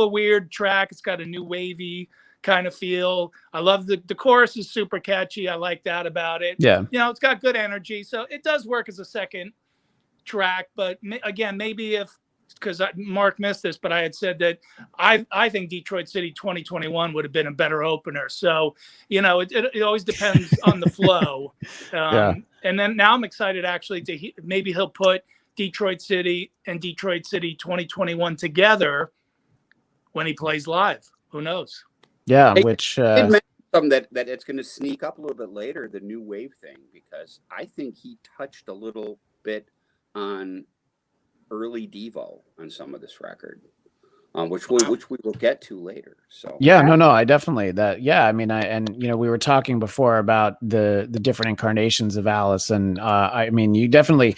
A: weird track. It's got a new wavy kind of feel. I love the chorus is super catchy. I like that about it.
B: Yeah.
A: It's got good energy. So it does work as a second track. But again, maybe because Mark missed this, but I had said that I think Detroit City 2021 would have been a better opener. So, it always depends on the flow. And then now I'm excited actually maybe he'll put Detroit City and Detroit City 2021 together when he plays live. Who knows?
B: Yeah, which
D: it meant something that it's going to sneak up a little bit later, the new wave thing, because I think he touched a little bit on early Devo on some of this record, which we will get to later. So
B: I definitely I mean, we were talking before about the different incarnations of Alice, and I mean, you definitely.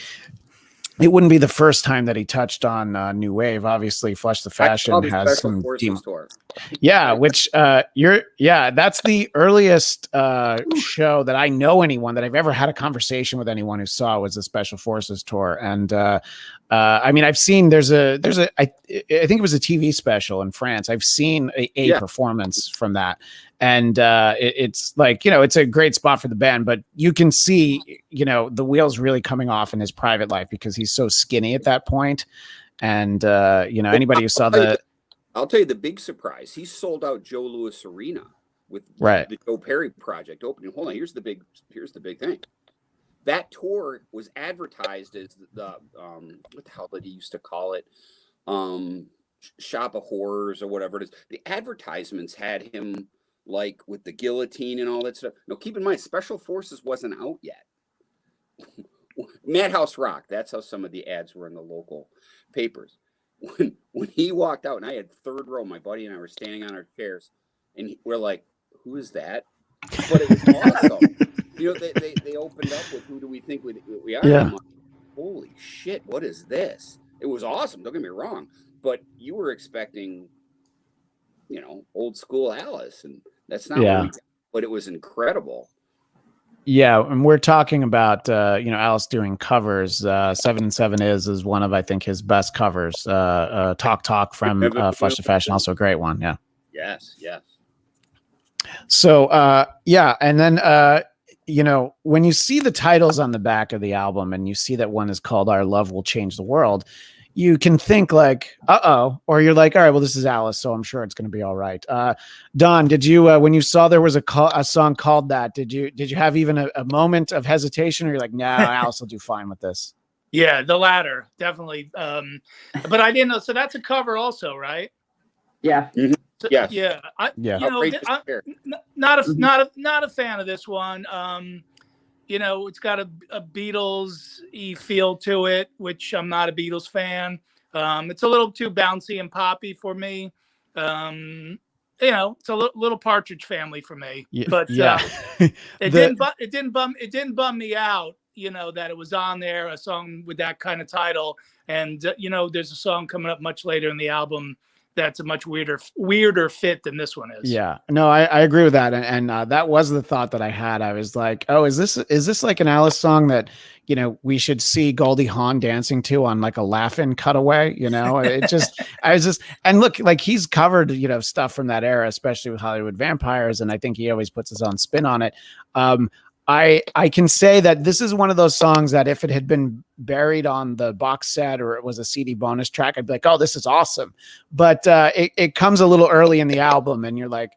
B: It wouldn't be the first time that he touched on new wave. Obviously, Flush the Fashion has some
D: tour.
B: Which that's the earliest show that I know anyone that I've ever had a conversation with anyone who saw was the Special Forces tour. And I mean, I've seen I think it was a TV special in France. I've seen a performance from that. And it's like, it's a great spot for the band, but you can see, the wheels really coming off in his private life because he's so skinny at that point. And, anybody who saw
D: I'll tell you the big surprise. He sold out Joe Louis Arena with the Joe Perry project opening. Hold on. Here's the big thing. That tour was advertised as the, what the hell did he used to call it? Shop of Horrors or whatever it is. The advertisements had him like with the guillotine and all that stuff. No, keep in mind, Special Forces wasn't out yet. Madhouse Rock. That's how some of the ads were in the local papers. When he walked out, and I had third row, my buddy and I were standing on our chairs, and we're like, "Who is that?" But it was awesome. They opened up with, "Who do we think we are?"
B: Yeah.
D: Like, holy shit! What is this? It was awesome. Don't get me wrong, but you were expecting, old school Alice, and that's not what we got, but it was incredible.
B: Yeah, and we're talking about Alice doing covers. 7 and 7 is one of, I think, his best covers. Talk from Flush the Fashion, also a great one. Yeah.
D: Yes.
B: So and then when you see the titles on the back of the album and you see that one is called Our Love Will Change the World, you can think like, or you're like, all right, well, this is Alice, so I'm sure it's going to be all right. Don, did you, when you saw there was a song called that, did you have even a moment of hesitation, or you're like, nah, Alice will do fine with this?
A: Yeah, the latter, definitely. But I didn't know. So that's a cover also, right?
C: Yeah.
D: Mm-hmm.
A: So,
D: yeah.
A: Yeah. I'm not a fan of this one. It's got a Beatles-y feel to it, which I'm not a Beatles fan. It's a little too bouncy and poppy for me. It's a little Partridge Family for me. But it didn't bum me out. That it was on there, a song with that kind of title, and there's a song coming up much later in the album that's a much weirder fit than this one is.
B: Yeah, no, I agree with that. And that was the thought that I had. I was like, oh, is this like an Alice song that, we should see Goldie Hawn dancing to on like a Laugh-In cutaway, and look, like he's covered, stuff from that era, especially with Hollywood Vampires. And I think he always puts his own spin on it. I can say that this is one of those songs that if it had been buried on the box set or it was a CD bonus track, I'd be like, oh, this is awesome. But it comes a little early in the album and you're like,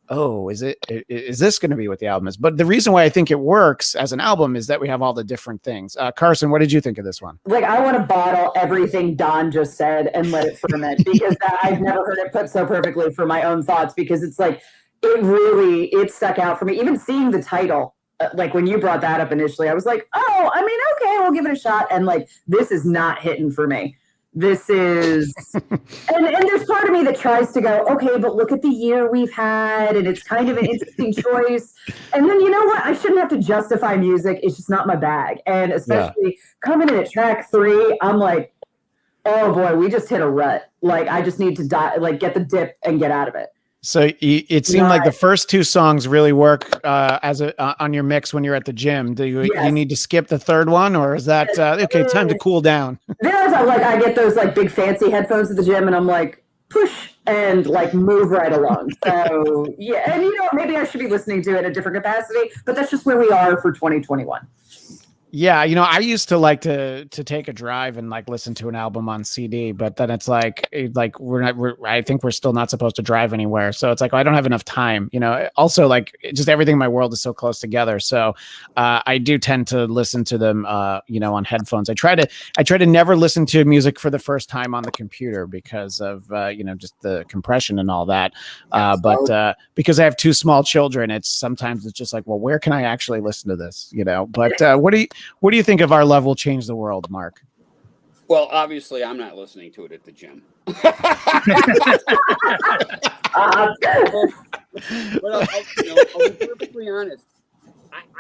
B: oh, is this going to be what the album is? But the reason why I think it works as an album is that we have all the different things. Carsen, what did you think of this one?
C: Like, I want to bottle everything Don just said and let it ferment because I've never heard it put so perfectly for my own thoughts, because it's like, it stuck out for me. Even seeing the title, like when you brought that up initially, I was like, oh, I mean, okay, we'll give it a shot. And like, this is not hitting for me. This is, and there's part of me that tries to go, okay, but look at the year we've had, and it's kind of an interesting choice. And then, you know what? I shouldn't have to justify music. It's just not my bag. And especially coming in at track 3, I'm like, oh boy, we just hit a rut. Like, I just need to get the dip and get out of it.
B: So it seemed like the first two songs really work as on your mix when you're at the gym. Do you need to skip the third one, or is that okay? Time to cool down.
C: There's like I get those like big fancy headphones at the gym, and I'm like push and like move right along. So yeah, and maybe I should be listening to it in a different capacity, but that's just where we are for 2021.
B: Yeah, I used to like to take a drive and like listen to an album on CD, but then it's like I think we're still not supposed to drive anywhere. So it's like, I don't have enough time, also like just everything in my world is so close together. So I do tend to listen to them, on headphones. I try to never listen to music for the first time on the computer because of, just the compression and all that. But because I have two small children, sometimes it's just like, well, where can I actually listen to this? But what do you think of Our Love Will Change the World, Mark?
D: Well, obviously, I'm not listening to it at the gym. But I'll be perfectly honest.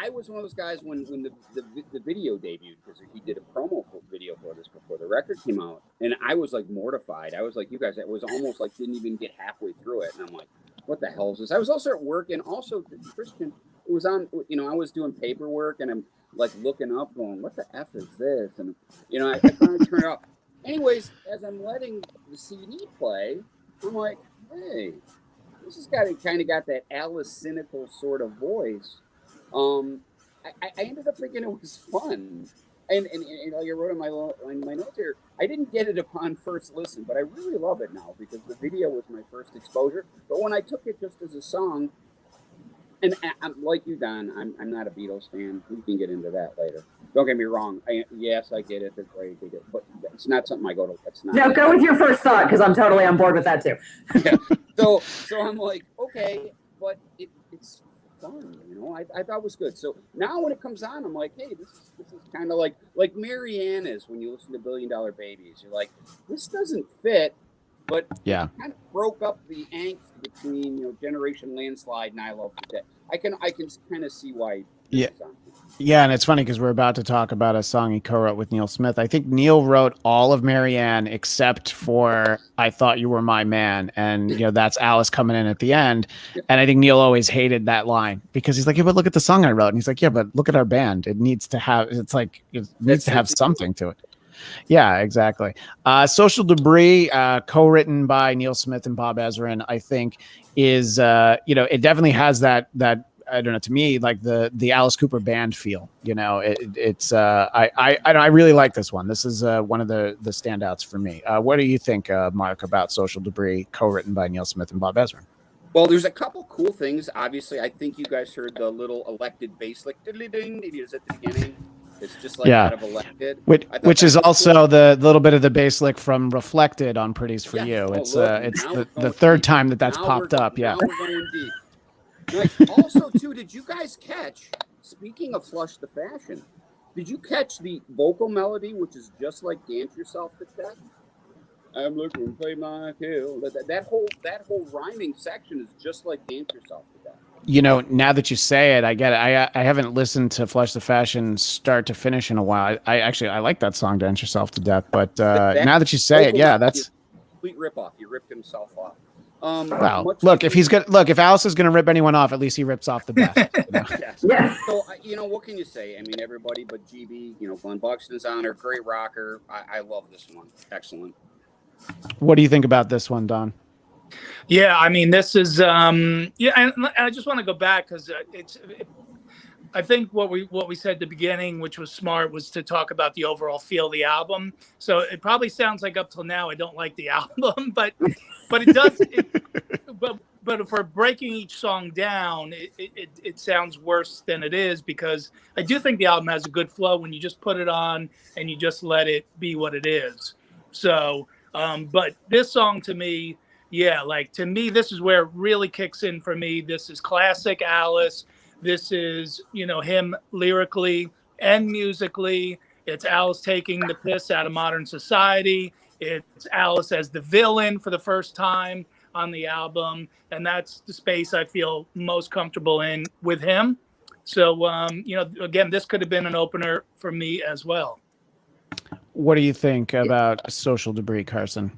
D: I was one of those guys when the video debuted, because he did a promo video for this before the record came out, and I was like mortified. I was like, you guys, it was almost like didn't even get halfway through it, and I'm like, what the hell is this? I was also at work, and also Christian, it was on. I was doing paperwork, and I'm like looking up, going, what the F is this? And I finally turned it off. Anyways, as I'm letting the CD play, I'm like, hey, this has kind of got that Alice cynical sort of voice. I ended up thinking it was fun, and like I wrote in my notes here, I didn't get it upon first listen, but I really love it now because the video was my first exposure. But when I took it just as a song, and I'm like you, Don, I'm not a Beatles fan. We can get into that later. Don't get me wrong. Yes, I get it. They're great. But it's not something I go to. It's not.
C: No, go with your first thought, because I'm totally on board with that too.
D: Yeah. So I'm like, okay, but it's fun, I thought it was good. So now when it comes on, I'm like, hey, this is kind of like Marianne is when you listen to $1 Billion Babies. You're like, this doesn't fit, but
B: yeah,
D: it kind of broke up the angst between Generation Landslide and I Love the Dead. I can kind of see why.
B: Yeah, and it's funny because we're about to talk about a song he co-wrote with Neil Smith. I think Neil wrote all of Marianne except for I Thought You Were My Man, and that's Alice coming in at the end. And I think Neil always hated that line because he's like, yeah, but look at the song I wrote, and he's like, yeah, but look at our band. It needs to have something to it. Yeah, exactly. Social Debris, co-written by Neil Smith and Bob Ezrin, I think is it definitely has that I don't know, to me, like the Alice Cooper band feel, I really like this one. This is one of the standouts for me. What do you think, Mark, about Social Debris, co-written by Neil Smith and Bob Ezrin?
D: Well, there's a couple cool things. Obviously, I think you guys heard the little elected bass lick diddly-ding it is at the beginning. It's just like out of Elected.
B: Which is also cool. The little bit of the bass lick from Reflected on Pretty's for You. It's the third time that's popped up. Yeah.
D: Now we're going deep. Nice. Also, too, did you guys catch, speaking of Flush the Fashion, did you catch the vocal melody, which is just like Dance Yourself to Death? I'm looking to play my tail. That whole rhyming section is just like Dance Yourself to Death.
B: Now that you say it, I get it. I haven't listened to Flush the Fashion start to finish in a while. I like that song, Dance Yourself to Death. But now that you say it, yeah, that's
D: complete ripoff. He ripped himself off.
B: Wow. Look, if Alice is going to rip anyone off, at least he rips off the best.
C: Yeah.
D: So, what can you say? I mean, everybody but GB, Glenn Buxton's on her, great rocker. I love this one. Excellent.
B: What do you think about this one, Don?
A: Yeah, I mean, this is, and I just want to go back because I think what we said at the beginning, which was smart, was to talk about the overall feel of the album. So it probably sounds like up till now I don't like the album, but it does. But if we're breaking each song down, it sounds worse than it is, because I do think the album has a good flow when you just put it on and you just let it be what it is. So, but this song to me, this is where it really kicks in for me. This is classic Alice. This is, him lyrically and musically. It's Alice taking the piss out of modern society. It's Alice as the villain for the first time on the album. And that's the space I feel most comfortable in with him. So, again, this could have been an opener for me as well.
B: What do you think about Social Debris, Carsen?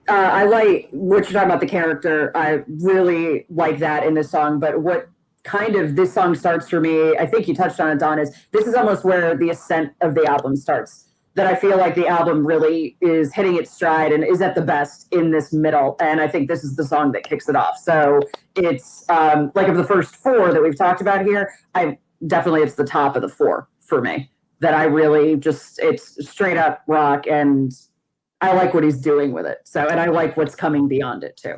C: I like what you're talking about, the character. I really like that in this song. But what kind of this song starts for me, I think you touched on it, Don, is this is almost where the ascent of the album starts. That I feel like the album really is hitting its stride and is at the best in this middle. And I think this is the song that kicks it off. So it's like of the first four that we've talked about here, it's the top of the four for me. That I really just, it's straight up rock, and I like what he's doing with it. So, and I like what's coming beyond it too.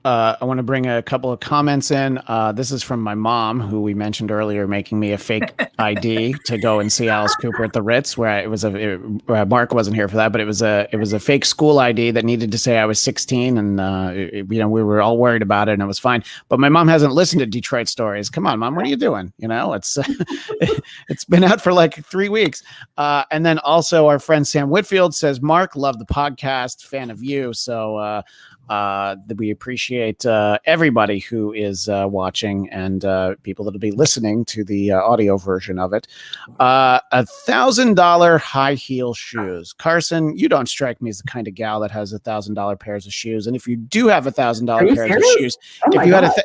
B: I want to bring a couple of comments in. This is from my mom, who we mentioned earlier, making me a fake ID to go and see Alice Cooper at the Ritz, where Mark wasn't here for that, but it was a fake school ID that needed to say I was 16, and we were all worried about it, and it was fine. But my mom hasn't listened to Detroit Stories. Come on, Mom, what are you doing? It's it's been out for like 3 weeks. And then also our friend Sam Whitfield says, Mark, love the podcast, fan of you. So we appreciate everybody who is watching and people that'll be listening to the audio version of it. $1,000 high heel shoes. Carsen, you don't strike me as the kind of gal that has $1,000 pairs of shoes. And if you do have $1,000 pairs of shoes,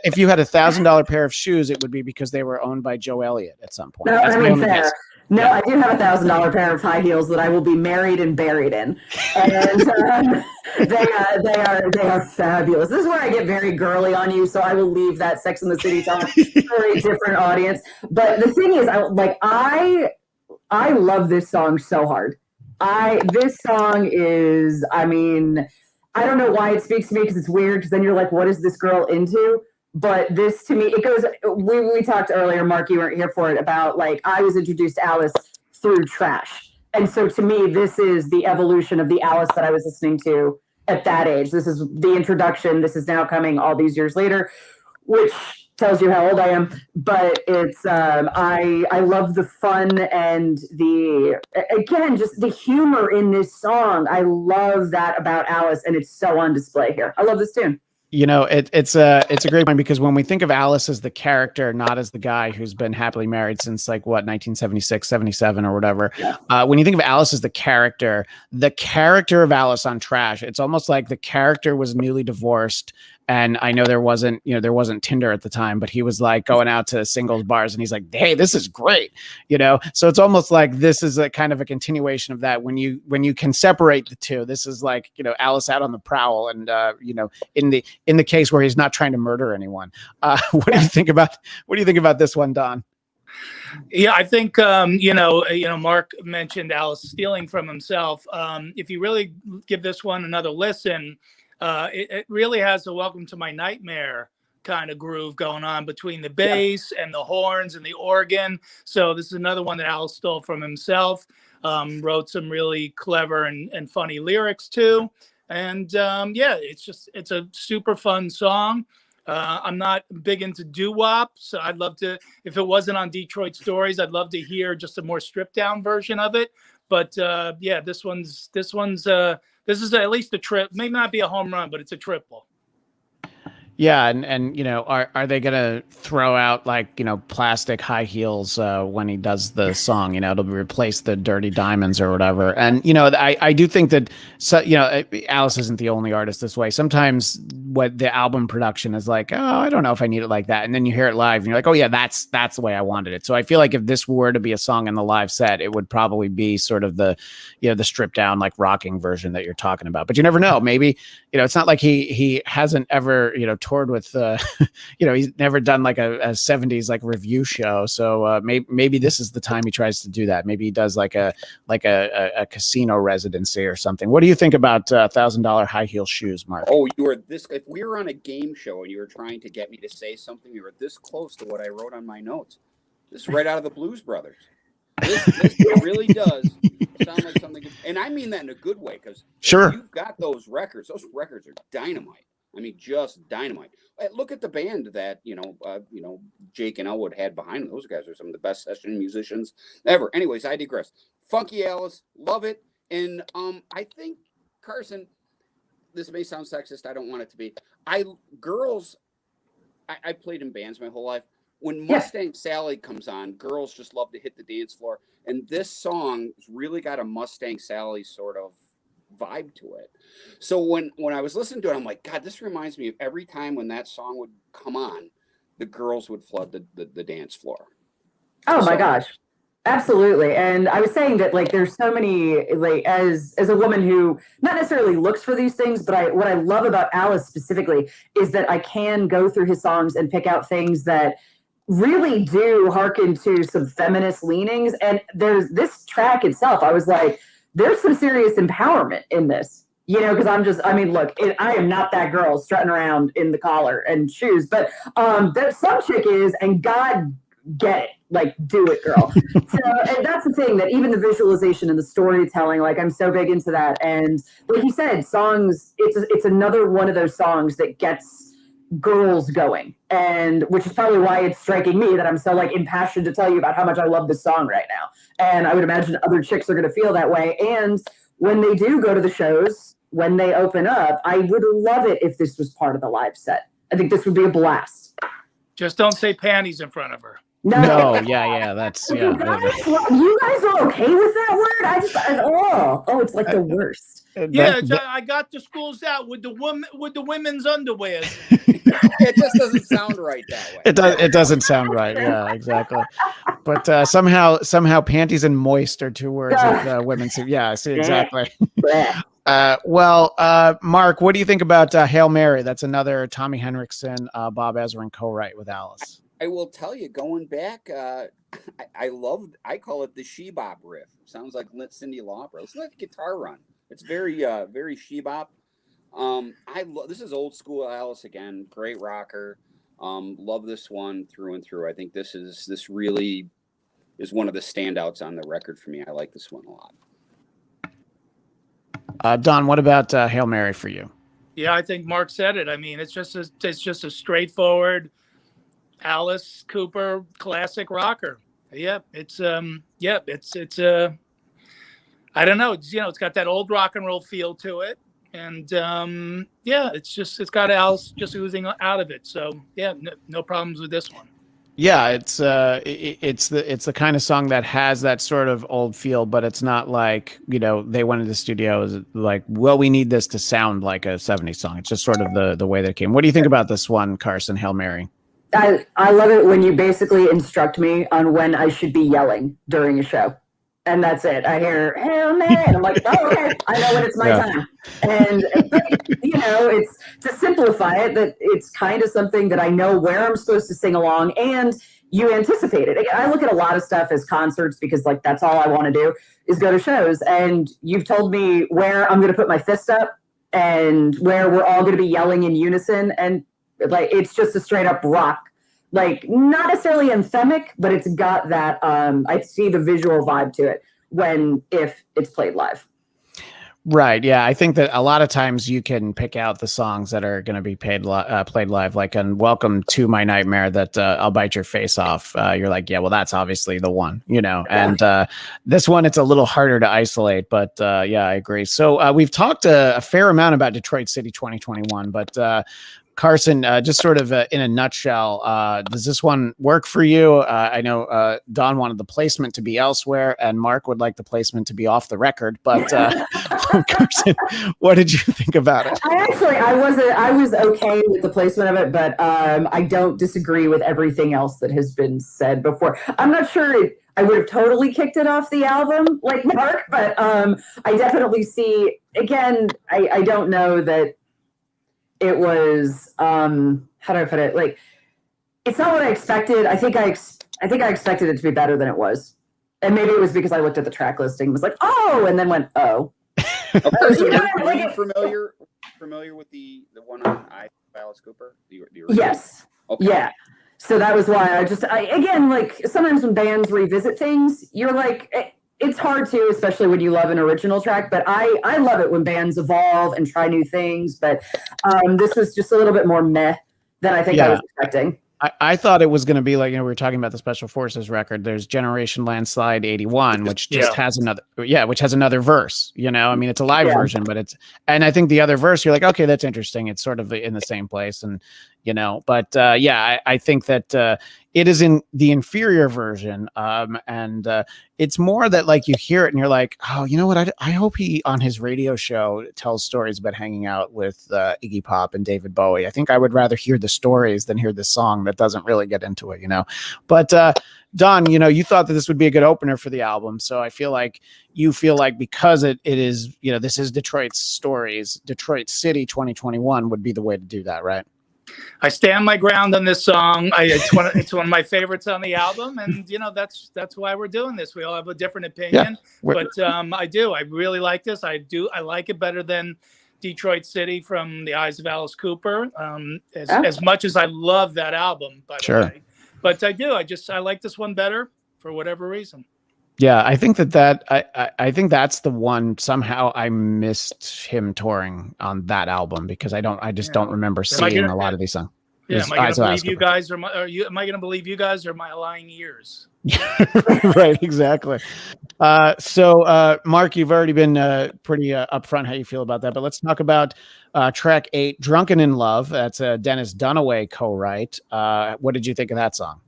B: if you had $1,000 pair of shoes, it would be because they were owned by Joe Elliott at some point.
C: No, I mean, fair. No, I do have $1,000 pair of high heels that I will be married and buried in, and they are fabulous. This is where I get very girly on you, so I will leave that Sex and the City talk for a different audience. But the thing is, I love this song so hard. This song is, I mean, I don't know why it speaks to me, because it's weird, because then you're like, what is this girl into? But this, to me, it goes, we talked earlier, Mark, you weren't here for it, about like, I was introduced to Alice through Trash. And so to me, this is the evolution of the Alice that I was listening to at that age. This is the introduction. This is now coming all these years later, which tells you how old I am. But it's, I love the fun and just the humor in this song. I love that about Alice, and it's so on display here. I love this tune.
B: It's a great point, because when we think of Alice as the character, not as the guy who's been happily married since 1976, 77 or whatever. Yeah. When you think of Alice as the character of Alice on Trash, it's almost like the character was newly divorced. And I know there wasn't Tinder at the time, but he was like going out to singles bars, and he's like, hey, this is great. So it's almost like this is a kind of a continuation of that. When you can separate the two, this is like, Alice out on the prowl, and in the case where he's not trying to murder anyone. What do you think about this one, Don?
A: Yeah, I think Mark mentioned Alice stealing from himself. If you really give this one another listen, it really has a Welcome to My Nightmare kind of groove going on between the bass and the horns and the organ. So this is another one that Alice stole from himself. Wrote some really clever and funny lyrics too. And it's a super fun song. I'm not big into doo-wop, so I'd love to, if it wasn't on Detroit Stories, I'd love to hear just a more stripped down version of it. But this is at least a trip. May not be a home run, but it's a triple.
B: Yeah, and are they gonna throw out like plastic high heels when he does the song? It'll replace the dirty diamonds or whatever. And I do think that Alice isn't the only artist this way. Sometimes what the album production is like, oh, I don't know if I need it like that, and then you hear it live and you're like, oh yeah, that's the way I wanted it. So I feel like if this were to be a song in the live set, it would probably be sort of the the stripped down like rocking version that you're talking about. But you never know. Maybe it's not like he hasn't ever toured with he's never done like a 70s like review show, so maybe this is the time he tries to do that. Maybe he does like a casino residency or something. What do you think about $1,000 high heel shoes, Mark?
D: Oh, you were this, if we were on a game show and you were trying to get me to say something, you were this close to what I wrote on my notes. This is right out of the Blues Brothers. This really does sound like something, and I mean that in a good way, because
B: sure,
D: you've got those records are dynamite. I mean, just dynamite. Look at the band that Jake and Elwood had behind them. Those guys are some of the best session musicians ever. Anyways, I digress. Funky Alice, love it. And I think, Carsen, this may sound sexist. I don't want it to be. I played in bands my whole life. When Mustang Sally comes on, girls just love to hit the dance floor. And this song has really got a Mustang Sally sort of vibe to it. So when I was listening to it, I'm like, God, this reminds me of every time when that song would come on, the girls would flood the dance floor.
C: Oh my gosh. Absolutely. And I was saying that like there's so many, like as a woman who not necessarily looks for these things, but what I love about Alice specifically is that I can go through his songs and pick out things that really do hearken to some feminist leanings. And there's this track itself, I was like, there's some serious empowerment in this, you know, because I mean, look, I am not that girl strutting around in the collar and shoes, but there's some chick is, and God get it, like do it, girl. So, and that's the thing, that even the visualization and the storytelling, like I'm so big into that. And like you said, songs, it's another one of those songs that gets girls going, and which is probably why it's striking me that I'm so like impassioned to tell you about how much I love this song right now. And I would imagine other chicks are going to feel that way. And when they do go to the shows, when they open up, I would love it if this was part of the live set. I think this would be a blast.
A: Just don't say panties in front of her.
B: No, yeah, that's
C: You guys are okay with that word? It's like the worst.
A: Yeah, I got the schools out with the women's underwear.
D: It just doesn't sound right that way.
B: It doesn't sound right. Yeah, exactly. But somehow panties and moist are two words that women say. Yeah, see, exactly. Mark, what do you think about Hail Mary? That's another Tommy Henriksen, Bob Ezrin co-write with Alice.
D: I will tell you, going back, I call it the she-bop riff. Sounds like Cyndi Lauper. It's like a guitar run. It's very, very she-bop. This is old school Alice again. Great rocker. Love this one through and through. I think this really is one of the standouts on the record for me. I like this one a lot.
B: Don, what about Hail Mary for you?
A: Yeah, I think Mark said it. I mean, it's just a straightforward Alice Cooper classic rocker. Yeah, it's I don't know. It's got that old rock and roll feel to it, and it's got Alice just oozing out of it. So yeah, no problems with this one.
B: Yeah, it's the kind of song that has that sort of old feel, but it's not like, they went into the studio like, well, we need this to sound like a 70s song. It's just sort of the way that it came. What do you think about this one, Carsen, Hail Mary?
C: I love it when you basically instruct me on when I should be yelling during a show. And that's it. I hear, Hail Mary, and I'm like, oh, okay, I know when it's my time. And, it's to simplify it, that it's kind of something that I know where I'm supposed to sing along, and you anticipate it. I look at a lot of stuff as concerts because, like, that's all I want to do is go to shows. And you've told me where I'm going to put my fist up and where we're all going to be yelling in unison. And, like, it's just a straight up rock. Like, not necessarily anthemic, but it's got that, I see the visual vibe to it if it's played live.
B: Right. Yeah. I think that a lot of times you can pick out the songs that are going to be played live, like on Welcome to My Nightmare, that I'll Bite Your Face Off. You're like, yeah, well, that's obviously the one, and this one, it's a little harder to isolate, but yeah, I agree. So we've talked a fair amount about Detroit City 2021, but Carsen, just sort of in a nutshell, does this one work for you? I know Don wanted the placement to be elsewhere, and Mark would like the placement to be off the record. But Carsen, what did you think about it?
C: I was okay with the placement of it, but I don't disagree with everything else that has been said before. I'm not sure I would have totally kicked it off the album like Mark, but I definitely see. Again, I don't know that. It was how do I put it? Like, it's not what I expected. I think I expected it to be better than it was, and maybe it was because I looked at the track listing and was like, oh, and then went, oh.
D: Are you familiar with the one on Alice Cooper? The
C: yes. Okay. Yeah. So that was why again, like, sometimes when bands revisit things, you're like. It's hard to, especially when you love an original track, but I love it when bands evolve and try new things. But this was just a little bit more meh than I think I was expecting.
B: I thought it was going to be like, we were talking about the Special Forces record. There's Generation Landslide 81, which just has another verse, I mean, it's a live version, but and I think the other verse, you're like, okay, that's interesting. It's sort of in the same place. And, but I think that, it is in the inferior version. And it's more that like you hear it and you're like, oh, you know what? I hope he on his radio show tells stories about hanging out with Iggy Pop and David Bowie. I think I would rather hear the stories than hear the song that doesn't really get into it, you know. But Don, you know, you thought that this would be a good opener for the album. So I feel like because it is, you know, this is Detroit's stories, Detroit City 2021 would be the way to do that, right?
A: I stand my ground on this song. It's one of my favorites on the album, and you know that's why we're doing this. We all have a different opinion, but I really like this. I like it better than Detroit City from the Eyes of Alice Cooper. As much as I love that album, by the way. But I like this one better for whatever reason.
B: Yeah, I think I think that's the one. Somehow I missed him touring on that album because I just don't remember seeing a lot of these songs.
A: Yeah, am I going to believe you guys am I going to believe you guys or my lying ears?
B: Right, exactly. So Mark, you've already been pretty upfront how you feel about that, but let's talk about track 8, Drunken in Love. That's a Dennis Dunaway co-write. What did you think of that song?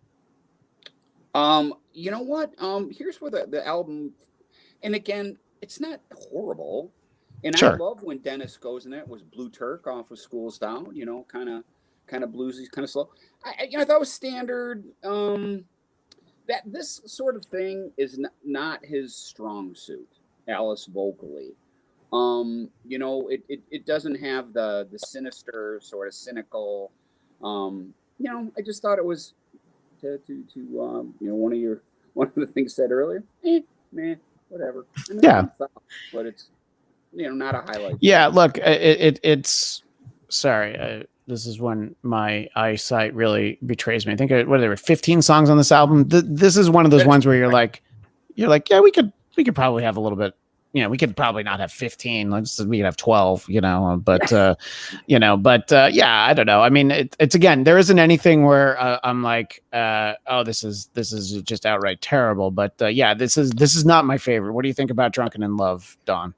D: You know what? Here's where the album, and again, it's not horrible. And I love when Dennis goes in there. It was Blue Turk off of Schools Down, you know, kind of bluesy, kind of slow. I thought it was standard. That this sort of thing is not his strong suit, Alice vocally. You know, it doesn't have the sinister sort of cynical. You know, I just thought it was. To you know, one of the things said earlier, man, whatever. But it's, you know, not a highlight.
B: Yeah, look, it's sorry. This is when my eyesight really betrays me. I think there were 15 songs on this album. This is one of those ones where you're like, yeah, we could probably have a little bit. You know, we could probably not have 15. We could have 12, you know, but, yeah, I don't know. I mean, it's again, there isn't anything where I'm like, oh, this is just outright terrible. But yeah, this is not my favorite. What do you think about Drunken in Love, Don?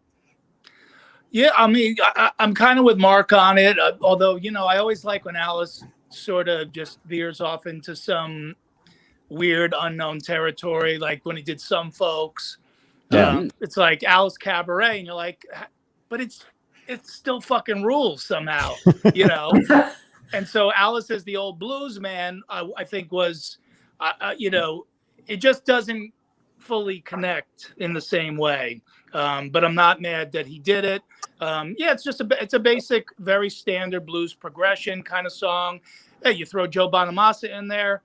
A: Yeah, I mean, I'm kind of with Mark on it. Although, you know, I always like when Alice sort of just veers off into some weird unknown territory, like when he did Some Folks. Yeah. It's like Alice Cabaret, and you're like, but it's still fucking rules somehow, you know. And so Alice as the old blues man, I think was, you know, it just doesn't fully connect in the same way. But I'm not mad that he did it. Yeah, it's a basic, very standard blues progression kind of song. Hey, you throw Joe Bonamassa in there,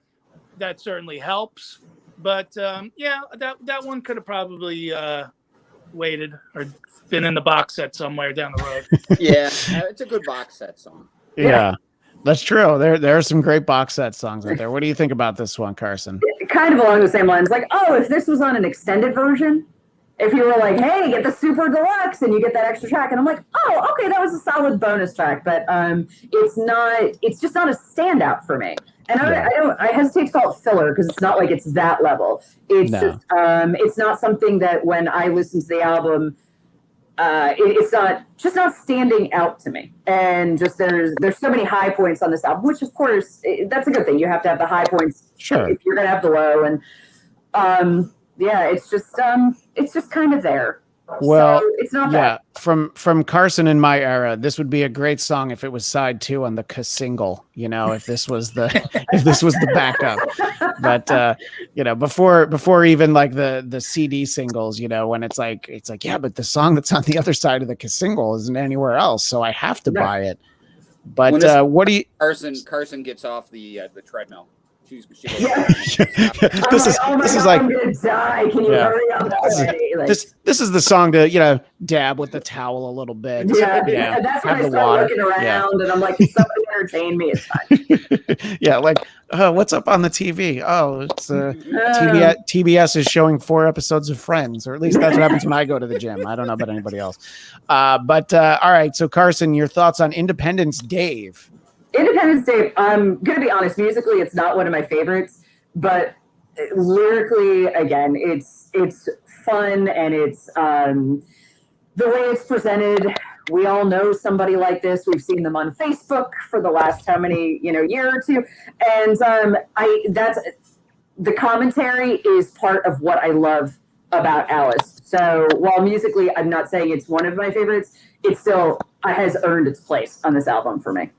A: that certainly helps. But yeah, that one could have probably waited or been in the box set somewhere down the road.
D: Yeah, it's a good box set song.
B: Yeah, that's true. There are some great box set songs out there. What do you think about this one, Carsen?
C: Kind of along the same lines. Like, oh, if this was on an extended version, if you were like, hey, get the super deluxe and you get that extra track, and I'm like, oh, okay, that was a solid bonus track, but it's just not a standout for me. And I hesitate to call it filler because it's not like it's that level. It's just, it's not something that when I listen to the album, it's not standing out to me. And just there's so many high points on this album, which of course that's a good thing. You have to have the high points if you're gonna have the low. And yeah, it's just kind of there.
B: Well,
C: so it's not bad.
B: From Carsen in my era, this would be a great song if it was side 2 on the single. You know, if this was the backup. But you know, before even like the CD singles, you know, when it's like yeah, but the song that's on the other side of the single isn't anywhere else, so I have to buy it. But what do you?
D: Carsen gets off the treadmill. She
C: this is like, I'm gonna die. Can you hurry up already?
B: This is the song to, you know, dab with the towel a little bit.
C: Yeah, that's when I start looking around and I'm like, if somebody entertain me, it's fine.
B: Yeah, like what's up on the TV? Oh, it's TBS is showing 4 episodes of Friends, or at least that's what happens when I go to the gym. I don't know about anybody else. But all right, so Carsen, your thoughts on Independence Dave?
C: Independence Day, I'm going to be honest, musically, it's not one of my favorites, but lyrically, again, it's fun, and it's the way it's presented we all know somebody like this. We've seen them on Facebook for the last how many, year or two. And that's the commentary is part of what I love about Alice. So while musically, I'm not saying it's one of my favorites, it still has earned its place on this album for me.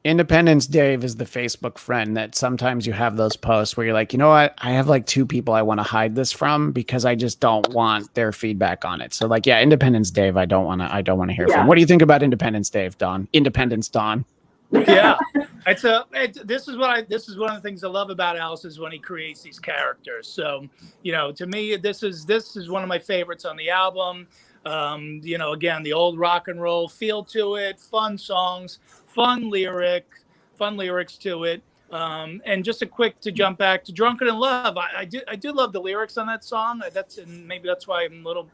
B: Independence Dave is the Facebook friend that sometimes you have those posts where you're like, you know what? I have like 2 people I want to hide this from because I just don't want their feedback on it. So like, yeah, Independence Dave, I don't want to hear from. What do you think about Independence Dave, Don? Independence Don.
A: Yeah, this is one of the things I love about Alice is when he creates these characters. So, to me, this is one of my favorites on the album. Again, the old rock and roll feel to it, fun songs, fun lyrics to it. And just to jump back to Drunken in Love, I do love the lyrics on that song. Maybe that's why I'm a little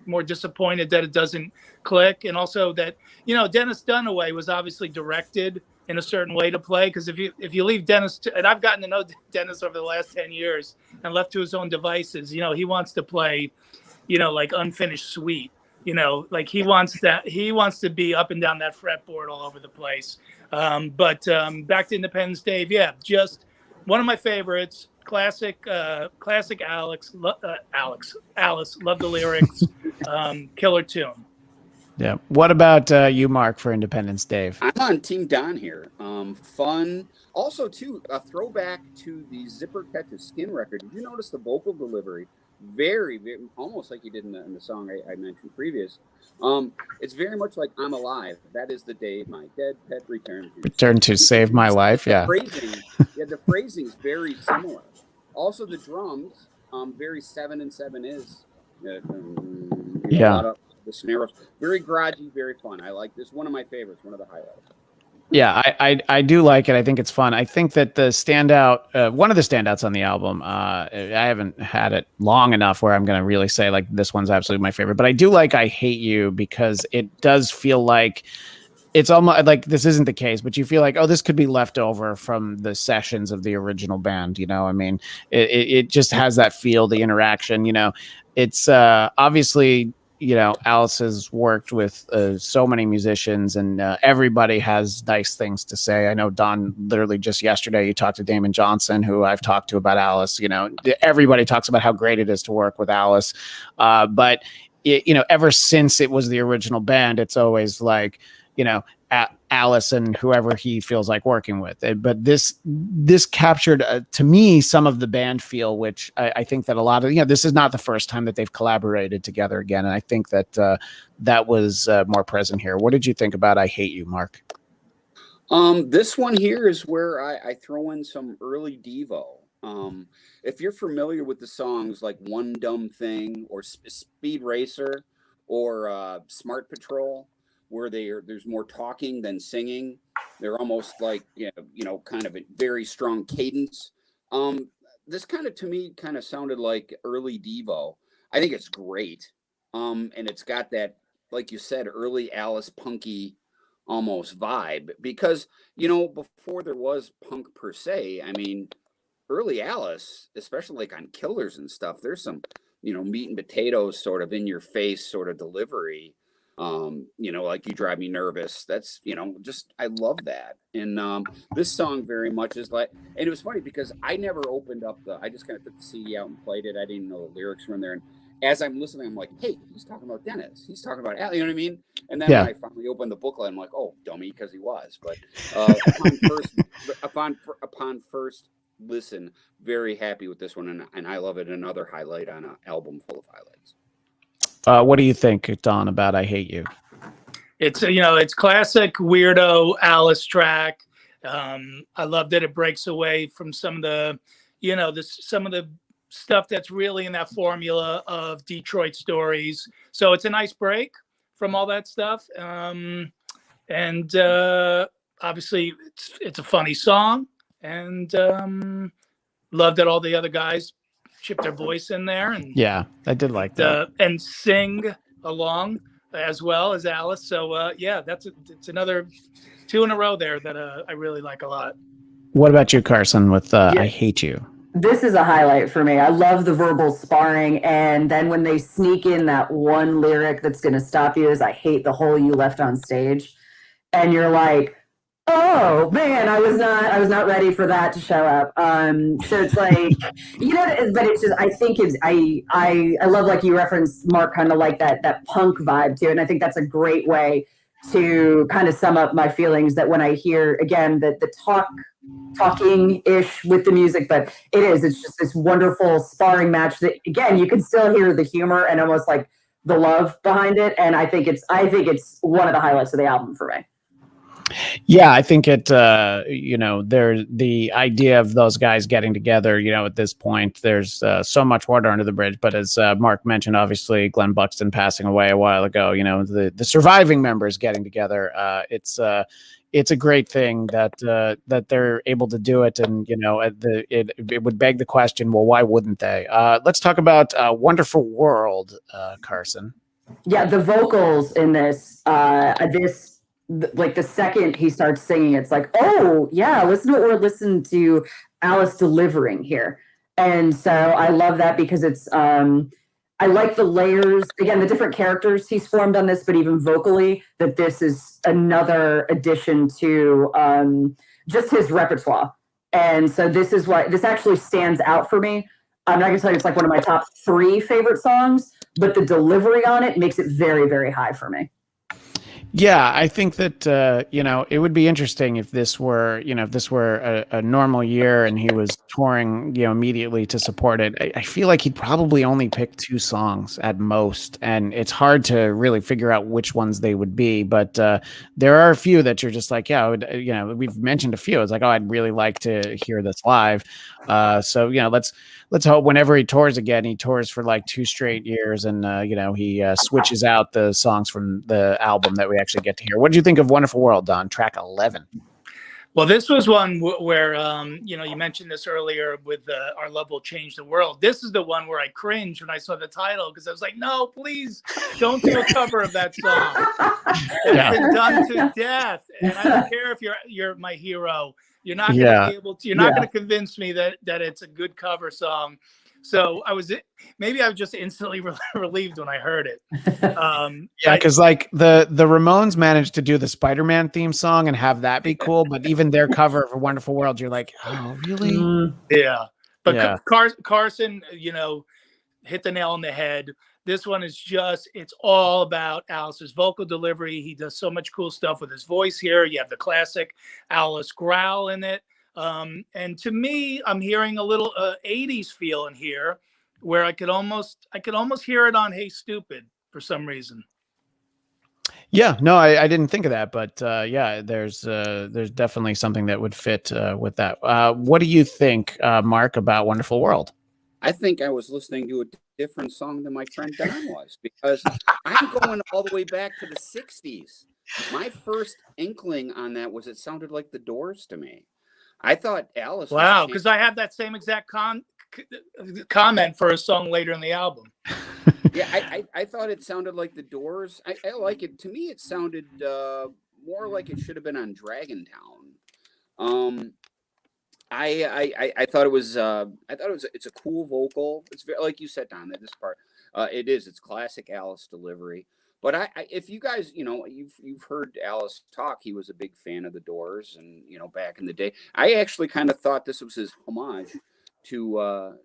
A: more disappointed that it doesn't click. And also that, Dennis Dunaway was obviously directed in a certain way to play. Because if you leave Dennis, and I've gotten to know Dennis over the last 10 years and left to his own devices, he wants to play, like Unfinished Suite, like he wants to be up and down that fretboard all over the place. But back to Independence Dave. Yeah, just one of my favorites. Classic Alice. Love the lyrics. Killer tune.
B: Yeah. What about you, Mark, for Independence Dave?
D: I'm on Team Don here. Fun. Also, too, a throwback to the Zipper Catch a Skin record. Did you notice the vocal delivery? Very, very, almost like you did in the song I mentioned previous. It's very much like I'm Alive. That is the day my dead pet returned
B: to save my life. Yeah.
D: The phrasing is very similar. Also, the drums, very 7 and 7 is. A lot of the snares, very garagey, very fun. I like this. One of my favorites. One of the highlights.
B: Yeah, I do like it. I think it's fun. I think that the standout, one of the standouts on the album, I haven't had it long enough where I'm going to really say like this one's absolutely my favorite, but I do like I Hate You because it does feel like it's almost like this isn't the case, but you feel like, oh, this could be left over from the sessions of the original band. I mean, it just has that feel, the interaction, it's obviously, Alice has worked with so many musicians and everybody has nice things to say. I know Don, literally just yesterday, you talked to Damon Johnson, who I've talked to about Alice. Everybody talks about how great it is to work with Alice. But, ever since it was the original band, it's always like, Alice and whoever he feels like working with. But this captured, to me, some of the band feel, which I think that a lot of, this is not the first time that they've collaborated together again. And I think that that was more present here. What did you think about I Hate You, Mark?
D: This one here is where I throw in some early Devo. If you're familiar with the songs like One Dumb Thing or Speed Racer or Smart Patrol, where there's more talking than singing. They're almost like, kind of a very strong cadence. This kind of, to me, kind of sounded like early Devo. I think it's great. And it's got that, like you said, early Alice punky almost vibe. Because, before there was punk per se, I mean, early Alice, especially like on Killers and stuff, there's some, meat and potatoes sort of in your face sort of delivery. Like You Drive Me Nervous. That's, I love that. And this song very much is like, and it was funny because I never opened up I just kind of took the CD out and played it. I didn't know the lyrics were in there. And as I'm listening, I'm like, hey, he's talking about Dennis. He's talking about Al, you know what I mean? And then when I finally opened the booklet, I'm like, oh, dummy, because he was. But upon first listen, very happy with this one. And I love it. Another highlight on an album full of highlights.
B: What do you think, Don, about I Hate You?
A: It's it's classic weirdo Alice track. I love that it breaks away from some of the, some of the stuff that's really in that formula of Detroit stories. So it's a nice break from all that stuff. And obviously it's a funny song, and love that all the other guys chip their voice in there, and
B: I did like that,
A: and sing along as well as Alice. So it's another 2 in a row there that I really like a lot.
B: What about you, Carsen, with I Hate You?
C: This is a highlight for me. I love the verbal sparring, and then when they sneak in that one lyric that's going to stop you is "I hate the hole you left on stage," and you're like, "Oh man, I was not ready for that to show up." So it's like, but it's just, I think I love, like you referenced, Mark, kind of like that punk vibe too, and I think that's a great way to kind of sum up my feelings. That when I hear again the talking ish with the music, but it's just this wonderful sparring match that again you can still hear the humor and almost like the love behind it, and I think it's one of the highlights of the album for me.
B: Yeah, I think it, there's the idea of those guys getting together, at this point, there's so much water under the bridge. But as Mark mentioned, obviously, Glenn Buxton passing away a while ago, the surviving members getting together, it's a great thing that they're able to do it. And, it would beg the question, well, why wouldn't they? Let's talk about Wonderful World, Carsen.
C: Yeah, the vocals in like the second he starts singing, it's like, oh yeah, listen to what we're listening to Alice delivering here. And so I love that because it's I like the layers, again, the different characters he's formed on this, but even vocally, that this is another addition to just his repertoire. And so this is why this actually stands out for me. I'm not gonna tell you it's like one of my top 3 favorite songs, but the delivery on it makes it very, very high for me.
B: Yeah, I think that it would be interesting if this were a normal year and he was touring immediately to support it. I feel like he'd probably only pick 2 songs at most, and it's hard to really figure out which ones they would be. But there are a few that you're just like, yeah, we've mentioned a few. It's like, oh, I'd really like to hear this live. So let's hope whenever he tours again, he tours for like 2 straight years, and he switches out the songs from the album that we actually get to hear. What did you think of Wonderful World, Don? Track 11.
A: Well, this was one where, you mentioned this earlier with Our Love Will Change the World. This is the one where I cringed when I saw the title because I was like, no, please don't do a cover of that song. It's been done to death. And I don't care if you're my hero. You're not going to be able to, you're not going to convince me that it's a good cover song. So I was just instantly relieved when I heard it.
B: Because like the Ramones managed to do the Spider-Man theme song and have that be cool, but even their cover of A Wonderful World, you're like, oh, really?
A: Yeah. But Carsen, hit the nail on the head. This one is it's all about Alice's vocal delivery. He does so much cool stuff with his voice here. You have the classic Alice growl in it. And to me, I'm hearing a little 80s feel in here where I could almost hear it on Hey Stupid for some reason.
B: Yeah, no, I didn't think of that, but there's definitely something that would fit with that. What do you think, Mark, about Wonderful World?
D: I think I was listening to a different song than my friend Don was, because I'm going all the way back to the 60s. My first inkling on that was it sounded like the Doors to me. I thought Alice.
A: Wow, because I have that same exact comment for a song later in the album.
D: Yeah, I thought it sounded like the Doors. I like it. To me, it sounded more like it should have been on Dragontown. I thought it was. It's a cool vocal. It's very, like you said, Don. That this part, it's classic Alice delivery. But if you guys, you've heard Alice talk. He was a big fan of the Doors, and back in the day, I actually kind of thought this was his homage to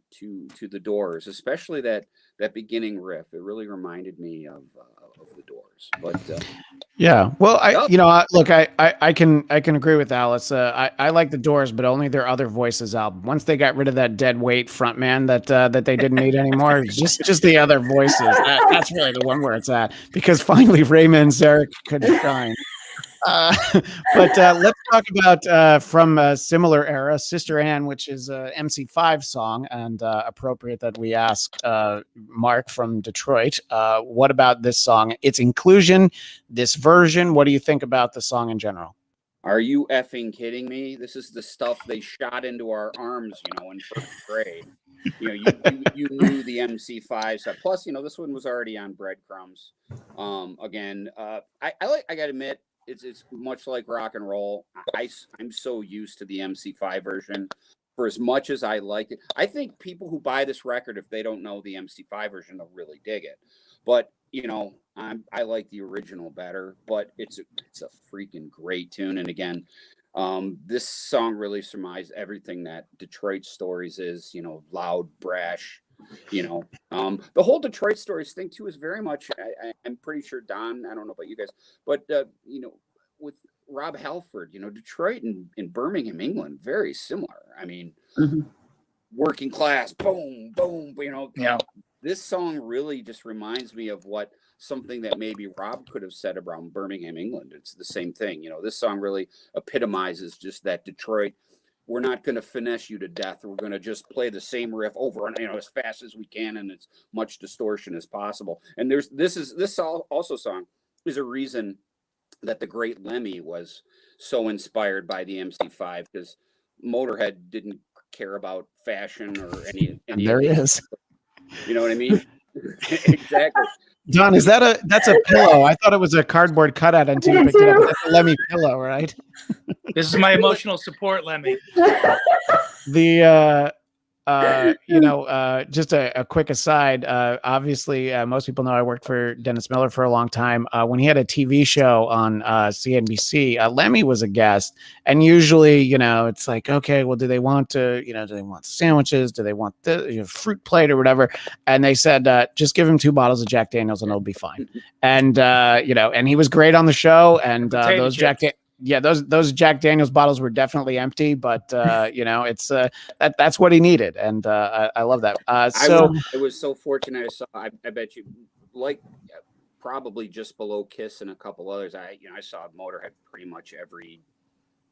D: the Doors, especially that beginning riff. It really reminded me of the Doors. But
B: yeah, well, look, I can agree with Alice. I like the Doors, but only their Other Voices album. Once they got rid of that dead weight frontman that they didn't need anymore, just the Other Voices. That's really the one where it's at, because finally Raymond Zarek could shine. But let's talk about from a similar era, Sister Anne, which is a MC5 song, and appropriate that we ask Mark from Detroit, what about this song, its inclusion, this version? What do you think about the song in general?
D: Are you effing kidding me? This is the stuff they shot into our arms, in first grade. You knew the MC5 stuff. Plus, this one was already on Breadcrumbs. Again, I gotta admit, it's much like rock and roll. I'm so used to the MC5 version for as much as I like it. I think people who buy this record, if they don't know the MC5 version, they'll really dig it. But you know, I like the original better. But it's a freaking great tune. And again, this song really surmised everything that Detroit Stories is. You know, loud, brash. You know, the whole Detroit Stories thing too is very much. I'm pretty sure Don. I don't know about you guys, but you know, with Rob Halford, you know, Detroit and Birmingham, England, very similar. I mean, working class, boom, boom. You know,
A: Yeah.
D: This song really just reminds me of what something that maybe Rob could have said around Birmingham, England. It's the same thing. You know, this song really epitomizes just that Detroit. We're not going to finesse you to death. We're going to just play the same riff over and, you know, as fast as we can and as much distortion as possible. And this also song is a reason that the great Lemmy was so inspired by the MC5, because Motorhead didn't care about fashion or any
B: and there he is.
D: You know what I mean? Exactly.
B: Don, that's a pillow? I thought it was a cardboard cutout until you picked it up. That's a Lemmy pillow, right?
A: This is my emotional support, Lemmy.
B: The just a quick aside. Obviously, most people know I worked for Dennis Miller for a long time. When he had a TV show on CNBC, Lemmy was a guest. And usually, you know, it's like, okay, well, do they want sandwiches? Do they want the fruit plate or whatever? And they said, just give him 2 bottles of Jack Daniels and it'll be fine. And, and he was great on the show. And those those Jack Daniels bottles were definitely empty, but it's that's what he needed, and I love that.
D: I was so fortunate. I bet you, like, probably just below Kiss and a couple others. I saw Motorhead pretty much every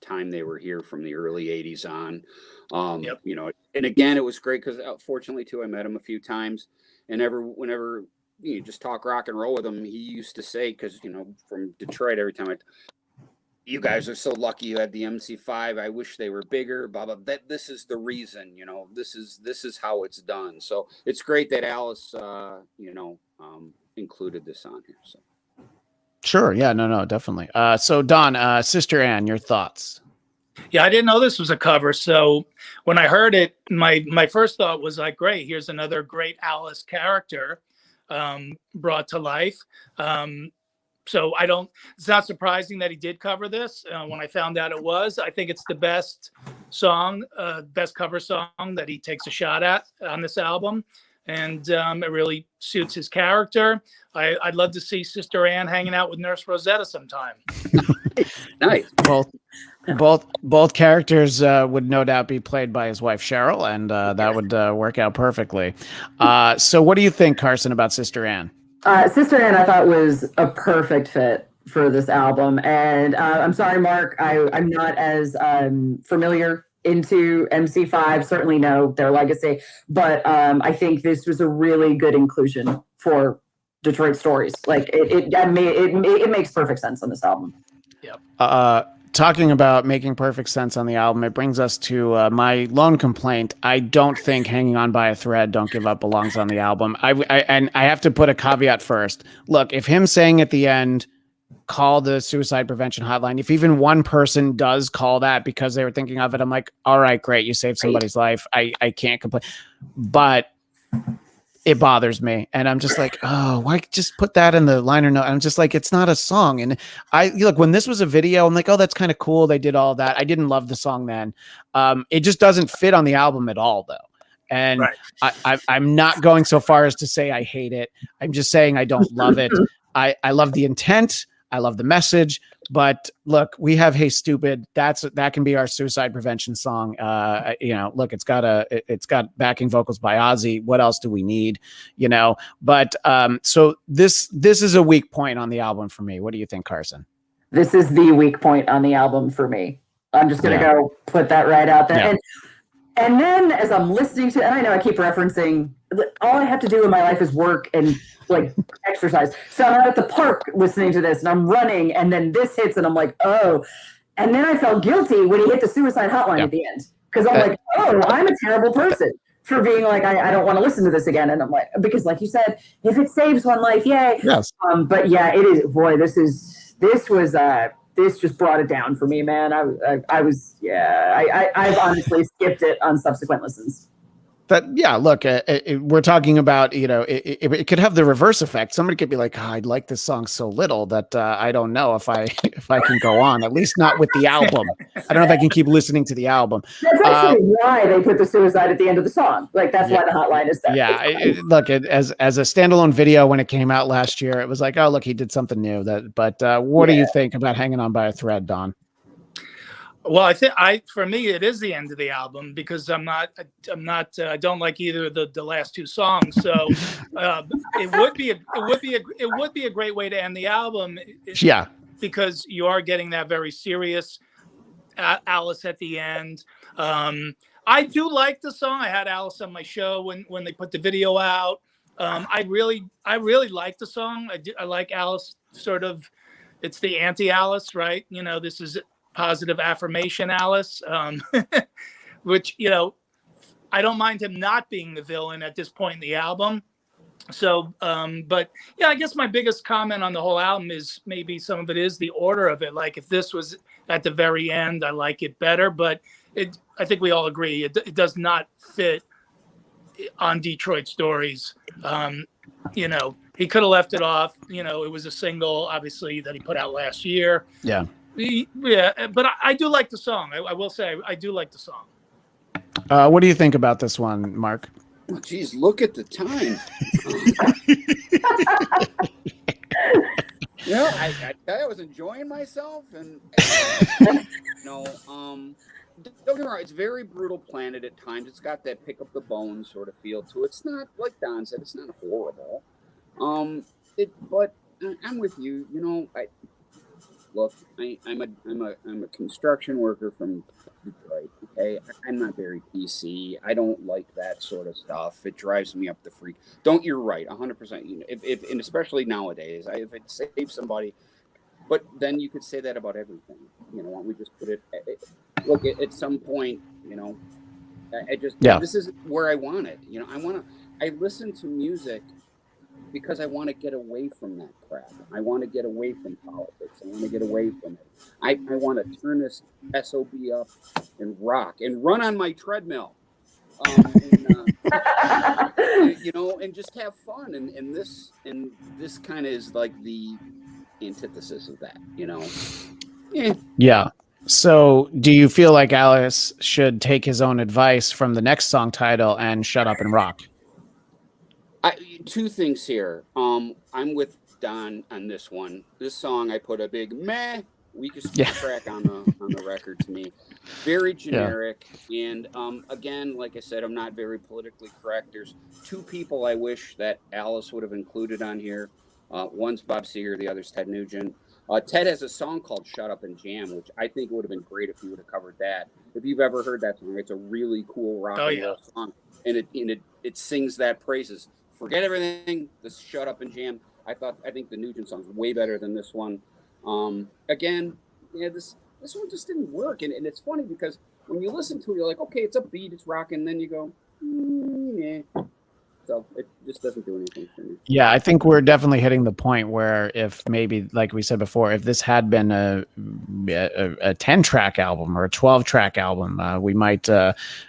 D: time they were here from the early '80s on. And again, it was great because fortunately too, I met him a few times, and whenever you just talk rock and roll with him, he used to say, because from Detroit, every time you guys are so lucky you had the MC5. I wish they were bigger. Blah, blah, that this is the reason, this is how it's done. So it's great that Alice, included this on here. So.
B: Sure. Yeah, no, definitely. So Don, Sister Anne, your thoughts?
A: Yeah, I didn't know this was a cover. So when I heard it, my first thought was like, great, here's another great Alice character brought to life. So it's not surprising that he did cover this. When I found out it was, I think it's the best cover song that he takes a shot at on this album. And it really suits his character. I'd love to see Sister Anne hanging out with Nurse Rosetta sometime.
D: Nice.
B: Both characters would no doubt be played by his wife, Cheryl, and that would work out perfectly. So what do you think, Carsen, about Sister Anne?
C: Sister Anne, I thought, was a perfect fit for this album. And I'm sorry, Mark, I'm not as familiar into MC5, certainly know their legacy, but I think this was a really good inclusion for Detroit Stories. Like it makes perfect sense on this album.
A: Yeah.
B: Talking about making perfect sense on the album, it brings us to my lone complaint. I don't think Hanging On by a Thread, Don't Give Up belongs on the album. And I have to put a caveat first. Look, if him saying at the end, call the suicide prevention hotline, if even one person does call that because they were thinking of it, I'm like, all right, great, you saved somebody's life. I can't complain. But it bothers me. And I'm just like, oh, why just put that in the liner note? I'm just like, it's not a song. And when this was a video, I'm like, oh, that's kind of cool. They did all that. I didn't love the song then. It just doesn't fit on the album at all, though. And right. I'm not going so far as to say I hate it. I'm just saying I don't love it. I love the intent. I love the message. But look, we have Hey Stupid. That can be our suicide prevention song. Look, it's got backing vocals by Ozzy. What else do we need? But so this is a weak point on the album for me. What do you think, Carsen?
C: This is the weak point on the album for me. I'm just gonna go put that right out there. Yeah. And then as I'm listening to, and I know I keep referencing, all I have to do in my life is work and exercise. So I'm at the park listening to this and I'm running and then this hits and I'm like, oh. And then I felt guilty when he hit the suicide hotline at the end. Because I'm like, oh, I'm a terrible person for being like, I don't want to listen to this again. And I'm like, because like you said, if it saves one life, yay.
B: Yes.
C: But yeah, it is, boy, this was this just brought it down for me, man. I've honestly skipped it on subsequent listens.
B: But yeah, look, we're talking about, it could have the reverse effect. Somebody could be like, I like this song so little that I don't know if I can go on, at least not with the album. I don't know if I can keep listening to the album.
C: That's actually why they put the suicide at the end of the song. Like, that's why the hotline is there.
B: Yeah, look, as a standalone video when it came out last year, it was like, oh, look, he did something new. But what do you think about Hanging On by a Thread, Don?
A: Well, for me, it is the end of the album because I don't like either of the last two songs. So it would be a great way to end the album.
B: Yeah,
A: because you are getting that very serious Alice at the end. I do like the song. I had Alice on my show when they put the video out. I really like the song. I like Alice. Sort of, it's the anti-Alice, right? This is positive affirmation Alice, which, I don't mind him not being the villain at this point in the album. So, but yeah, I guess my biggest comment on the whole album is maybe some of it is the order of it. Like, if this was at the very end, I like it better, but I think we all agree it does not fit on Detroit Stories. He could have left it off. It was a single, obviously, that he put out last year.
B: Yeah.
A: Yeah, but I do like the song. I will say I do like the song.
B: What do you think about this one, Mark?
D: Oh, geez, look at the time. I was enjoying myself, and don't get me wrong, it's very Brutal Planet at times. It's got that pick up the bones sort of feel to it. It's not, like Don said, it's not horrible. But I'm with you. Look, I'm a construction worker from Detroit. Okay, I'm not very PC. I don't like that sort of stuff. It drives me up the freak. You're right, 100%. If and especially nowadays, if it saves somebody, but then you could say that about everything. Why don't we just put it? Look, at some point, this is where I want it. I listen to music because I want to get away from that crap. I want to get away from politics. I want to get away from it. I want to turn this SOB up and rock and run on my treadmill, and just have fun. And this kind of is like the antithesis of that,
B: Yeah. So do you feel like Alice should take his own advice from the next song title and shut up and rock?
D: Two things here. I'm with Don on this one. This song, I put a big weakest track on the record to me. Very generic. Yeah. And again, like I said, I'm not very politically correct. There's two people I wish that Alice would have included on here. One's Bob Seger, the other's Ted Nugent. Ted has a song called Shut Up and Jam, which I think would have been great if he would have covered that. If you've ever heard that song, it's a really cool rock and roll song. And it sings that praises. Forget everything. This Shut Up and Jam. I think the Nugent song's way better than this one. Again, this one just didn't work. And it's funny because when you listen to it, you're like, okay, it's upbeat, it's rocking. Then you go, yeah. So it just doesn't do anything for me.
B: Yeah, I think we're definitely hitting the point where if maybe, like we said before, if this had been a 10-track album or a 12-track album, we might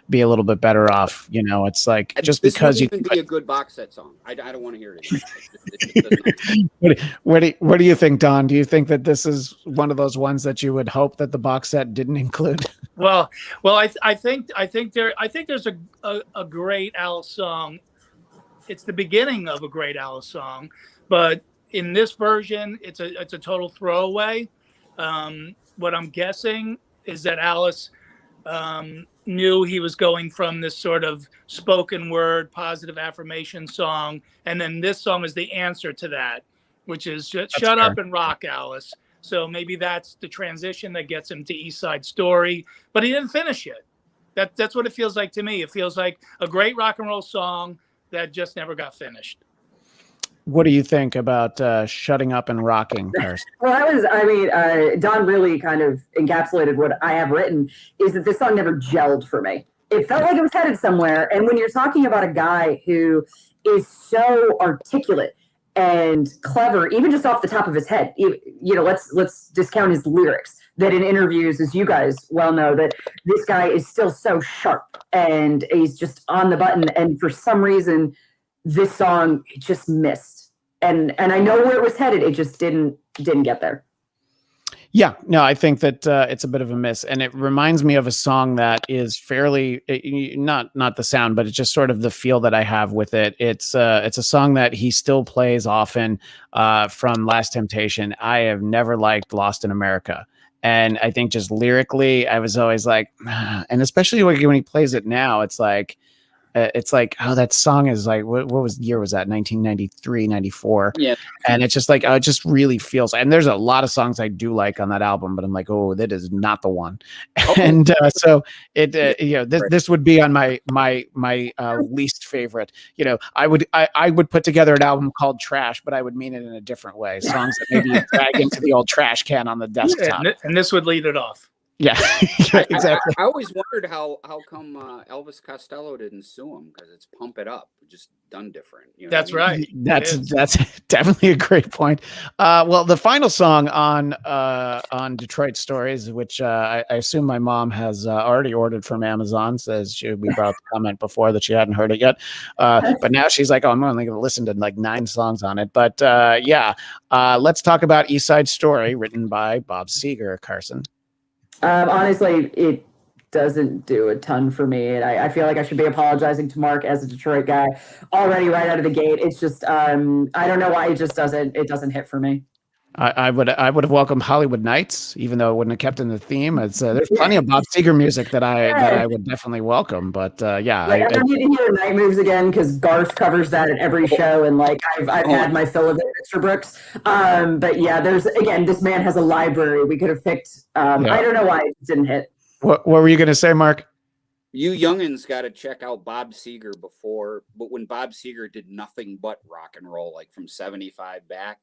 B: be a little bit better off. It's like just
D: this
B: because
D: would even be a good box set song. I don't want to hear it.
B: What do you think, Don? Do you think that this is one of those ones that you would hope that the box set didn't include?
A: Well, I think there's a great Alice song. It's the beginning of a great Alice song, but in this version, it's a total throwaway. What I'm guessing is that Alice knew he was going from this sort of spoken word, positive affirmation song, and then this song is the answer to that, which is just shut up and rock, Alice. So maybe that's the transition that gets him to East Side Story, but he didn't finish it. That's what it feels like to me. It feels like a great rock and roll song that just never got finished.
B: What do you think about shutting up and rocking, Carsen?
C: Well, Don really kind of encapsulated what I have written, is that this song never gelled for me. It felt like it was headed somewhere. And when you're talking about a guy who is so articulate and clever, even just off the top of his head. Let's discount his lyrics. That in interviews, as you guys well know, that this guy is still so sharp and he's just on the button. And for some reason, this song just missed. And I know where it was headed. It just didn't get there.
B: Yeah, no, I think that it's a bit of a miss, and it reminds me of a song that is fairly not the sound, but it's just sort of the feel that I have with it. It's a song that he still plays often from Last Temptation. I have never liked Lost in America, and I think just lyrically, I was always like, and especially when he plays it now, it's like, oh, that song is like, what year was that? 1993, 94.
D: Yeah.
B: And it's just like, oh, it just really feels, and there's a lot of songs I do like on that album, but I'm like, oh, that is not the one. Okay. And so it, this would be on my least favorite. I would put together an album called Trash, but I would mean it in a different way. Songs that maybe you drag into the old trash can on the desktop.
A: And this would lead it off.
B: Yeah, exactly.
D: I always wondered how come Elvis Costello didn't sue him, because it's Pump It Up, just done different.
A: That's right.
B: That's definitely a great point. Well, the final song on Detroit Stories, which I assume my mom has already ordered from Amazon, says we brought the comment before that she hadn't heard it yet, but now she's like, oh, I'm only going to listen to like 9 songs on it. But let's talk about East Side Story, written by Bob Seger. Carsen.
C: Honestly, it doesn't do a ton for me, and I feel like I should be apologizing to Mark as a Detroit guy already right out of the gate. It's just I don't know why it doesn't hit for me.
B: I would have welcomed Hollywood Nights, even though it wouldn't have kept in the theme. There's plenty of Bob Seger music that I would definitely welcome, but I
C: need to hear Night Moves again, because Garth covers that at every show, and like I've had my fill of it, Mr. Brooks. But yeah, this man has a library. We could have picked. I don't know why it didn't hit.
B: What were you going to say, Mark?
D: You youngins got to check out Bob Seger but when Bob Seger did nothing but rock and roll, like from 75 back.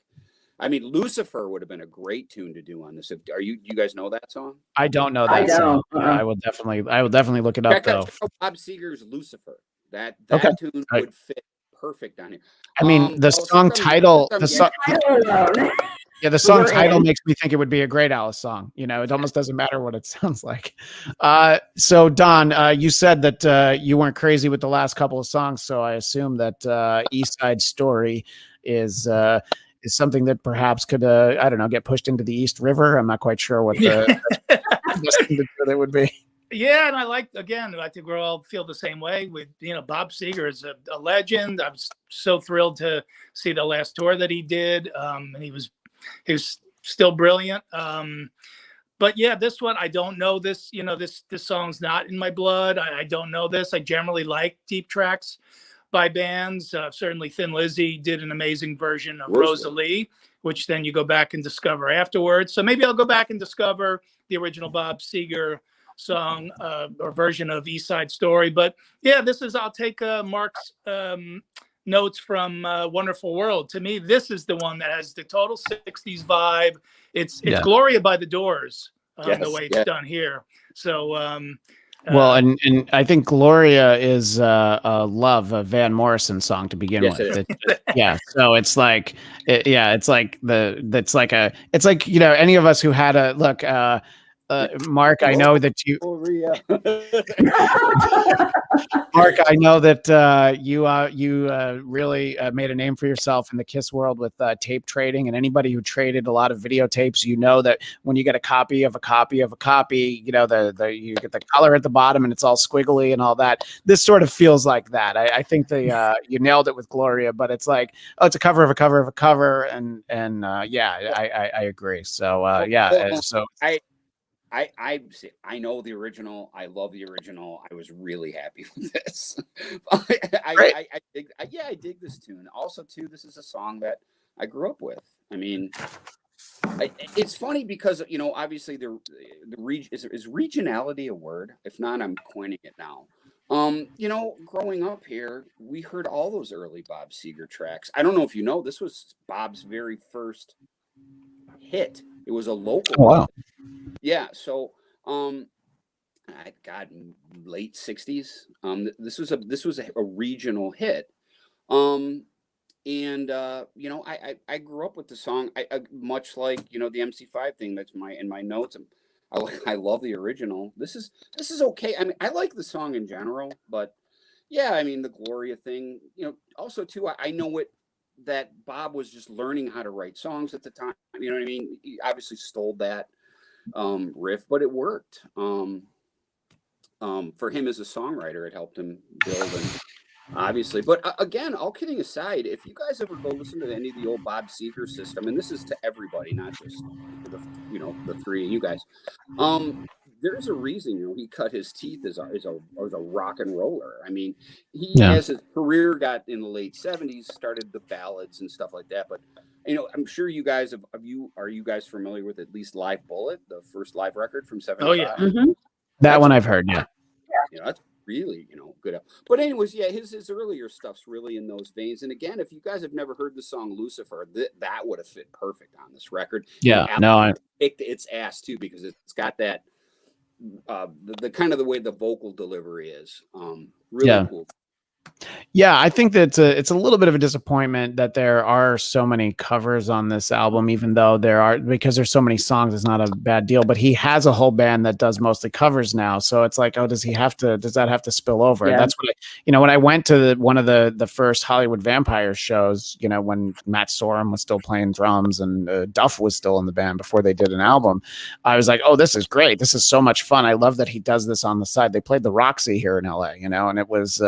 D: I mean, Lucifer would have been a great tune to do on this. You guys know that song?
B: I don't know that song. I will definitely look it up though.
D: Bob Seger's Lucifer. That tune would fit perfect on here.
B: I mean, the song title makes me think it would be a great Alice song. It almost doesn't matter what it sounds like. So Don, you said that you weren't crazy with the last couple of songs, so I assume that East Side Story is something that perhaps could, get pushed into the East River. I'm not quite sure what the best thing to do that would be.
A: Yeah, and I think we all feel the same way. With Bob Seger is a legend. I was so thrilled to see the last tour that he did, and he was still brilliant. But yeah, this one, I don't know this. This song's not in my blood. I don't know this. I generally like deep tracks by bands. Certainly Thin Lizzy did an amazing version of Rosalie, which then you go back and discover afterwards. So maybe I'll go back and discover the original Bob Seger song or version of East Side Story. But yeah, I'll take Mark's notes from Wonderful World. To me, this is the one that has the total 60s vibe. It's Gloria by the Doors, the way it's done here. So
B: well, and I think Gloria is a Van Morrison song to begin with. So it's like, it's like any of us who had a look. Mark, I know that you. Mark, I know that you really made a name for yourself in the Kiss world with tape trading, and anybody who traded a lot of videotapes, that when you get a copy of a copy of a copy, you get the color at the bottom and it's all squiggly and all that. This sort of feels like that. I think you nailed it with Gloria, but it's like, oh, it's a cover of a cover of a cover, and I agree. So
D: I know the original. I love the original. I was really happy with this. I dig this tune. Also, too, this is a song that I grew up with. I mean, it's funny because obviously the is regionality a word? If not, I'm coining it now. Growing up here, we heard all those early Bob Seger tracks. I don't know if you know, this was Bob's very first hit. It was a local.
B: Oh, wow.
D: Yeah, so late 60s. This was a regional hit. And you know, I grew up with the song. I much like, you know, the MC5 thing that's in my notes. I love the original. This is okay. I mean, I like the song in general, but yeah, I mean, the Gloria thing, you know, also too, I know that Bob was just learning how to write songs at the time. You know what I mean? He obviously stole that riff, but it worked. For him as a songwriter, it helped him build, and obviously. But again, all kidding aside, if you guys ever go listen to any of the old Bob Seger system, and this is to everybody, not just the, you know, the three of you guys, there's a reason, you know, he cut his teeth as a rock and roller. I mean, he as his career got in the late 70s, started the ballads and stuff like that. But you know, I'm sure you guys are you guys familiar with at least Live Bullet, the first live record from 75?
A: Oh yeah.
C: Mm-hmm.
B: That one I've heard. Yeah.
D: You know, that's really, you know, good. But anyways, yeah, his earlier stuff's really in those veins. And again, if you guys have never heard the song Lucifer, that would have fit perfect on this record.
B: Yeah, no, I
D: kicked its ass too, because it's got that the kind of the way the vocal delivery is really cool.
B: Yeah, I think that it's a little bit of a disappointment that there are so many covers on this album, even though because there's so many songs, it's not a bad deal. But he has a whole band that does mostly covers now, so it's like, oh, does that have to spill over?
C: Yeah.
B: That's what when I went to one of the first Hollywood Vampires shows, you know, when Matt Sorum was still playing drums and Duff was still in the band before they did an album, I was like, oh, this is great. This is so much fun. I love that he does this on the side. They played the Roxy here in LA, you know, and it was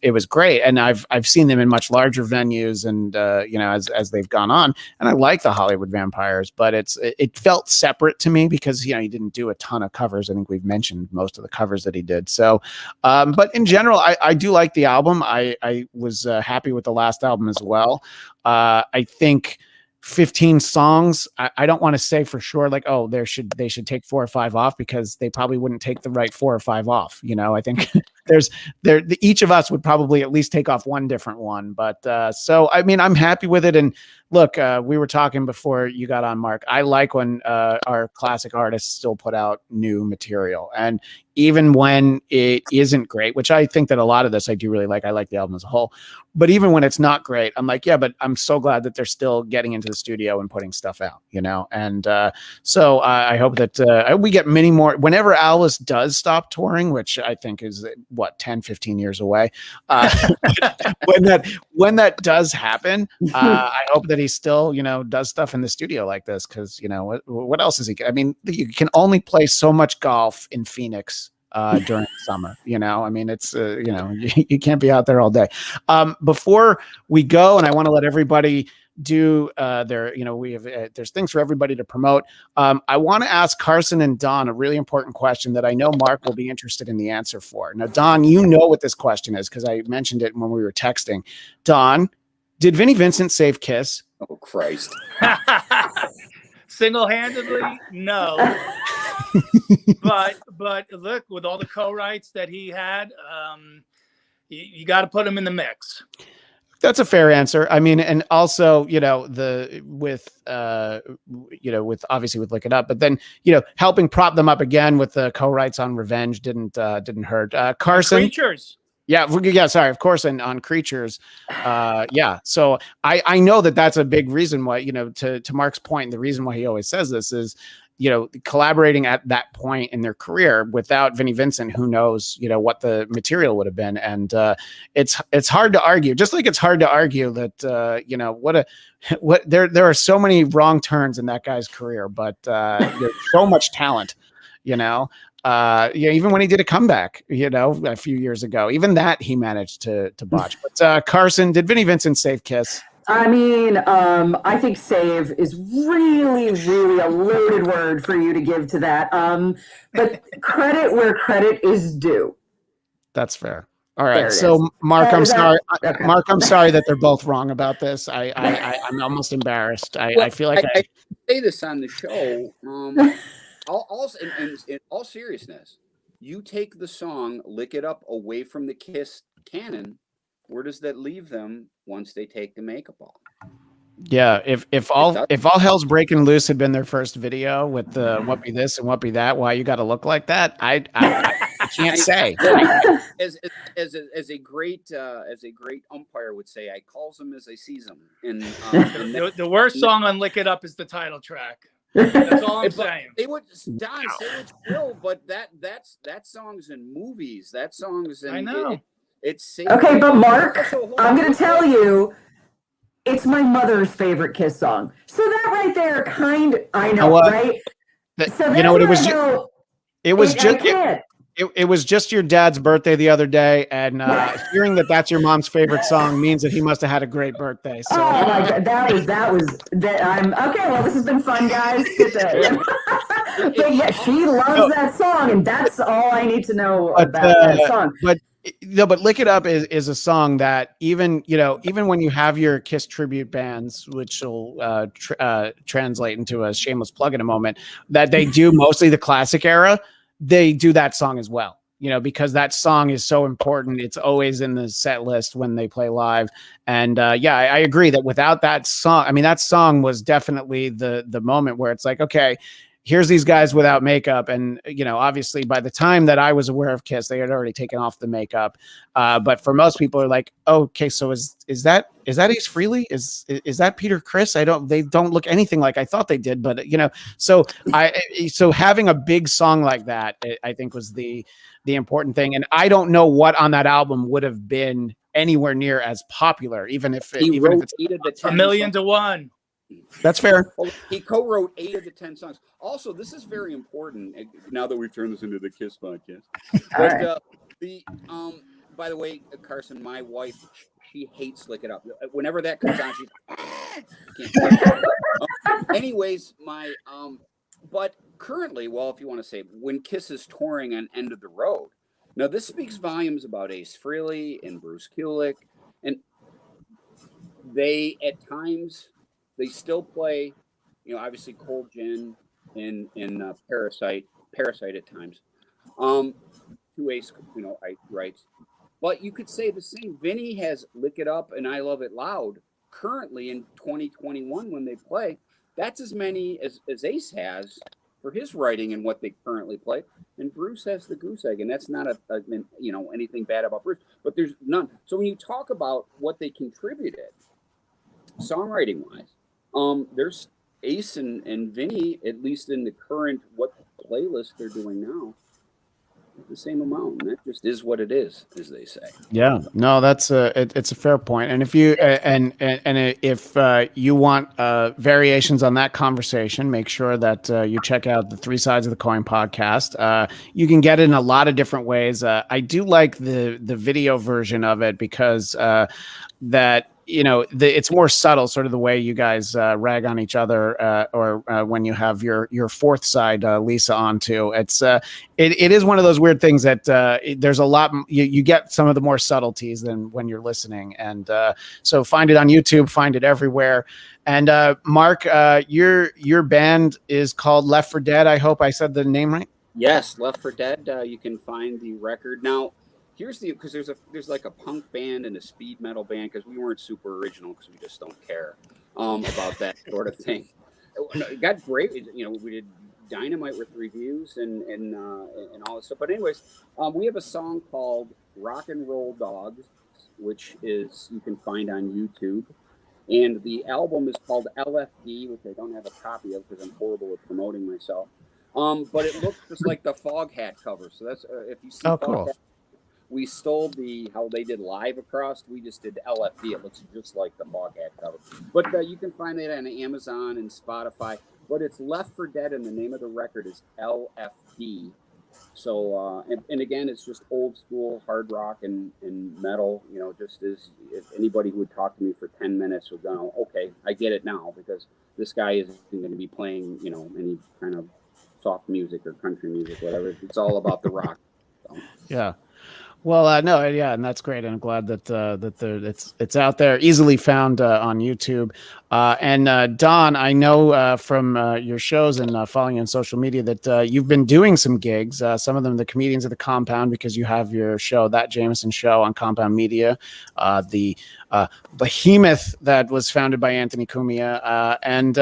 B: it was great. And I've seen them in much larger venues, and you know, as they've gone on, and I like the Hollywood Vampires, but it felt separate to me because, you know, he didn't do a ton of covers. I think we've mentioned most of the covers that he did. So, but in general, I do like the album. I was happy with the last album as well. I think 15 songs. I don't want to say for sure, like, oh, they should take 4 or 5 off, because they probably wouldn't take the right 4 or 5 off. You know, I think each of us would probably at least take off one different one. But so, I mean, I'm happy with it. And look, we were talking before you got on, Mark. I like when our classic artists still put out new material. And even when it isn't great, which I think that a lot of this I do really like. I like the album as a whole. But even when it's not great, I'm like, yeah, but I'm so glad that they're still getting into the studio and putting stuff out, you know? And so I hope that we get many more. Whenever Alice does stop touring, which I think is, 10, 15 years away, when that does happen, I hope that he still, you know, does stuff in the studio like this, because, you know, what else is he? I mean, you can only play so much golf in Phoenix during the summer, you know. I mean, it's you know, you can't be out there all day. Before we go, and I want to let everybody do their, you know, we have there's things for everybody to promote. I want to ask Carsen and Don a really important question that I know Mark will be interested in the answer for. Now, Don, you know what this question is because I mentioned it when we were texting. Don, did Vinnie Vincent save Kiss?
D: Oh, Christ.
A: Single-handedly, no. but look, with all the co-writes that he had, you got to put him in the mix.
B: That's a fair answer. I mean, and also, you know, with obviously with Lick It Up, but then, you know, helping prop them up again with the co-writes on Revenge didn't hurt. Carsen.
A: Creatures.
B: Yeah, sorry, of course, and on Creatures. Yeah. So I know that's a big reason why, you know, to Mark's point, the reason why he always says this is, you know, collaborating at that point in their career without Vinnie Vincent, who knows, you know, what the material would have been. And it's hard to argue, just like it's hard to argue that, you know, there are so many wrong turns in that guy's career, but there's so much talent, you know. Yeah, even when he did a comeback, you know, a few years ago, even that he managed to botch. But Carsen, did Vinnie Vincent save Kiss?
C: I mean, I think save is really, really a loaded word for you to give to that. But credit where credit is due.
B: That's fair. All right. So Mark, I'm sorry. Okay. Mark, I'm sorry that they're both wrong about this. I'm almost embarrassed. I feel like
D: I say this on the show. In all seriousness, you take the song "Lick It Up" away from the Kiss canon, where does that leave them once they take the makeup off?
B: Yeah, if all hell's breaking loose had been their first video with the what be this and what be that, why you got to look like that, I can't say.
D: As a great umpire would say, I calls them as I sees them. And
A: the worst song on Lick It Up is the title track. That's all I'm saying.
D: They would Don say what you will, but that song's in movies. That song's in.
A: I know.
D: It's
C: okay, but Mark, I'm going to tell you, it's my mother's favorite Kiss song. So that right there, I know, right? So
B: you know what? It was just your dad's birthday the other day, and hearing that's your mom's favorite song means that he must have had a great birthday. So.
C: Oh my God, that was. I'm okay. Well, this has been fun, guys. But yeah, she loves that song, and that's all I need to know about that song.
B: But Lick It Up is a song that even when you have your Kiss tribute bands, which will translate into a shameless plug in a moment, that they do mostly the classic era. They do that song as well, because that song is so important. It's always in the set list when they play live. And I agree that without that song, that song was definitely the moment where it's like, okay, here's these guys without makeup. And, obviously by the time that I was aware of Kiss, they had already taken off the makeup. But for most people are like, oh, okay, so is that Ace Frehley? Is that Peter Criss? They don't look anything like I thought they did, but so having a big song like that, I think was the important thing. And I don't know what on that album would have been anywhere near as popular, even if it's
A: A Million to One.
B: That's fair.
D: Well, he co-wrote 8 of the 10 songs. Also, this is very important now that we've turned this into the Kiss podcast. But by the way, Carsen, my wife, she hates Lick It Up. Whenever that comes on, she can't. Anyways, but currently, well, if you want to say, when Kiss is touring on End of the Road, now this speaks volumes about Ace Frehley and Bruce Kulick, and they at times. They still play, obviously Cold Gin and Parasite at times. To Ace, writes. But you could say the same. Vinny has Lick It Up and I Love It Loud currently in 2021 when they play. That's as many as Ace has for his writing and what they currently play. And Bruce has the Goose Egg, and that's not anything bad about Bruce, but there's none. So when you talk about what they contributed, songwriting wise, there's Ace and Vinny, at least in the current what playlist they're doing now, the same amount. And that just is what it is, as they say.
B: Yeah, no, that's it's a fair point. And if you if you want variations on that conversation, make sure that you check out the 3 Sides of the Coin podcast. You can get it in a lot of different ways. I do like the video version of it because that. It's more subtle, sort of the way you guys rag on each other, or when you have your 4th side, Lisa, on too. It is one of those weird things that there's a lot. You get some of the more subtleties than when you're listening, and so find it on YouTube, find it everywhere. And Mark, your band is called Left for Dead. I hope I said the name right.
D: Yes, Left for Dead. You can find the record now. Here's because there's like a punk band and a speed metal band, because we weren't super original because we just don't care about that sort of thing. It got great. We did Dynamite with reviews and all this stuff. But anyways, we have a song called Rock and Roll Dogs, which is you can find on YouTube. And the album is called LFD, which I don't have a copy of because I'm horrible at promoting myself. But it looks just like the Foghat cover. So that's if you see
B: cool.
D: Foghat. We stole how they did Live Across. We just did LFD. It looks just like the Foghat cover. But you can find it on Amazon and Spotify. But it's Left for Dead, and the name of the record is LFD. So, and again, it's just old school hard rock and metal. Just as if anybody who would talk to me for 10 minutes would go, okay, I get it now, because this guy isn't going to be playing, any kind of soft music or country music, whatever. It's all about the rock. So.
B: Yeah. Well, no, yeah, and that's great, and I'm glad that it's out there, easily found on YouTube. And Don, I know from your shows and following you on social media that you've been doing some gigs. Some of them, the Comedians of the Compound, because you have your show, That Jamieson Show, on Compound Media. The behemoth that was founded by Anthony Cumia. And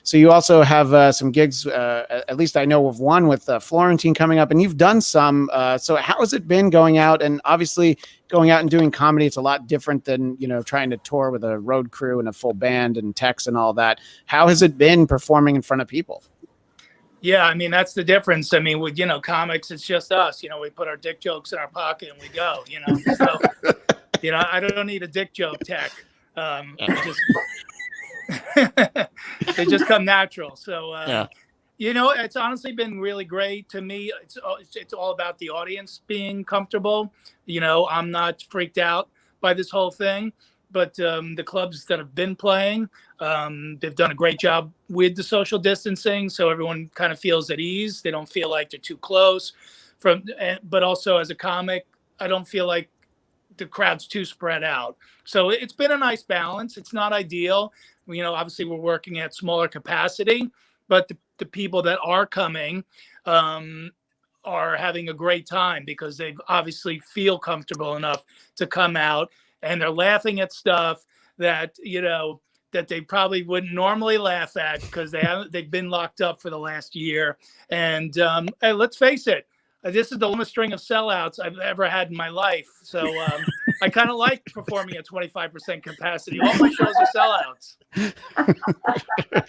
B: so you also have some gigs, at least I know of one with Florentine coming up, and you've done some. So how has it been going out? And obviously going out and doing comedy, it's a lot different than, trying to tour with a road crew and a full band and techs and all that. How has it been performing in front of people?
A: Yeah, I mean, that's the difference. I mean, with, comics, it's just us. We put our dick jokes in our pocket and we go, So, I don't need a dick joke tech. They just come natural. So, it's honestly been really great to me. It's all about the audience being comfortable. I'm not freaked out by this whole thing. But the clubs that have been playing, they've done a great job with the social distancing, so everyone kind of feels at ease. They don't feel like they're too close. But also as a comic, I don't feel like the crowd's too spread out. So it's been a nice balance. It's not ideal. Obviously we're working at smaller capacity, but the people that are coming are having a great time because they obviously feel comfortable enough to come out. And they're laughing at stuff that, that they probably wouldn't normally laugh at because they've been locked up for the last year. And hey, let's face it, this is the longest string of sellouts I've ever had in my life. So I kind of like performing at 25% capacity. All my shows are sellouts.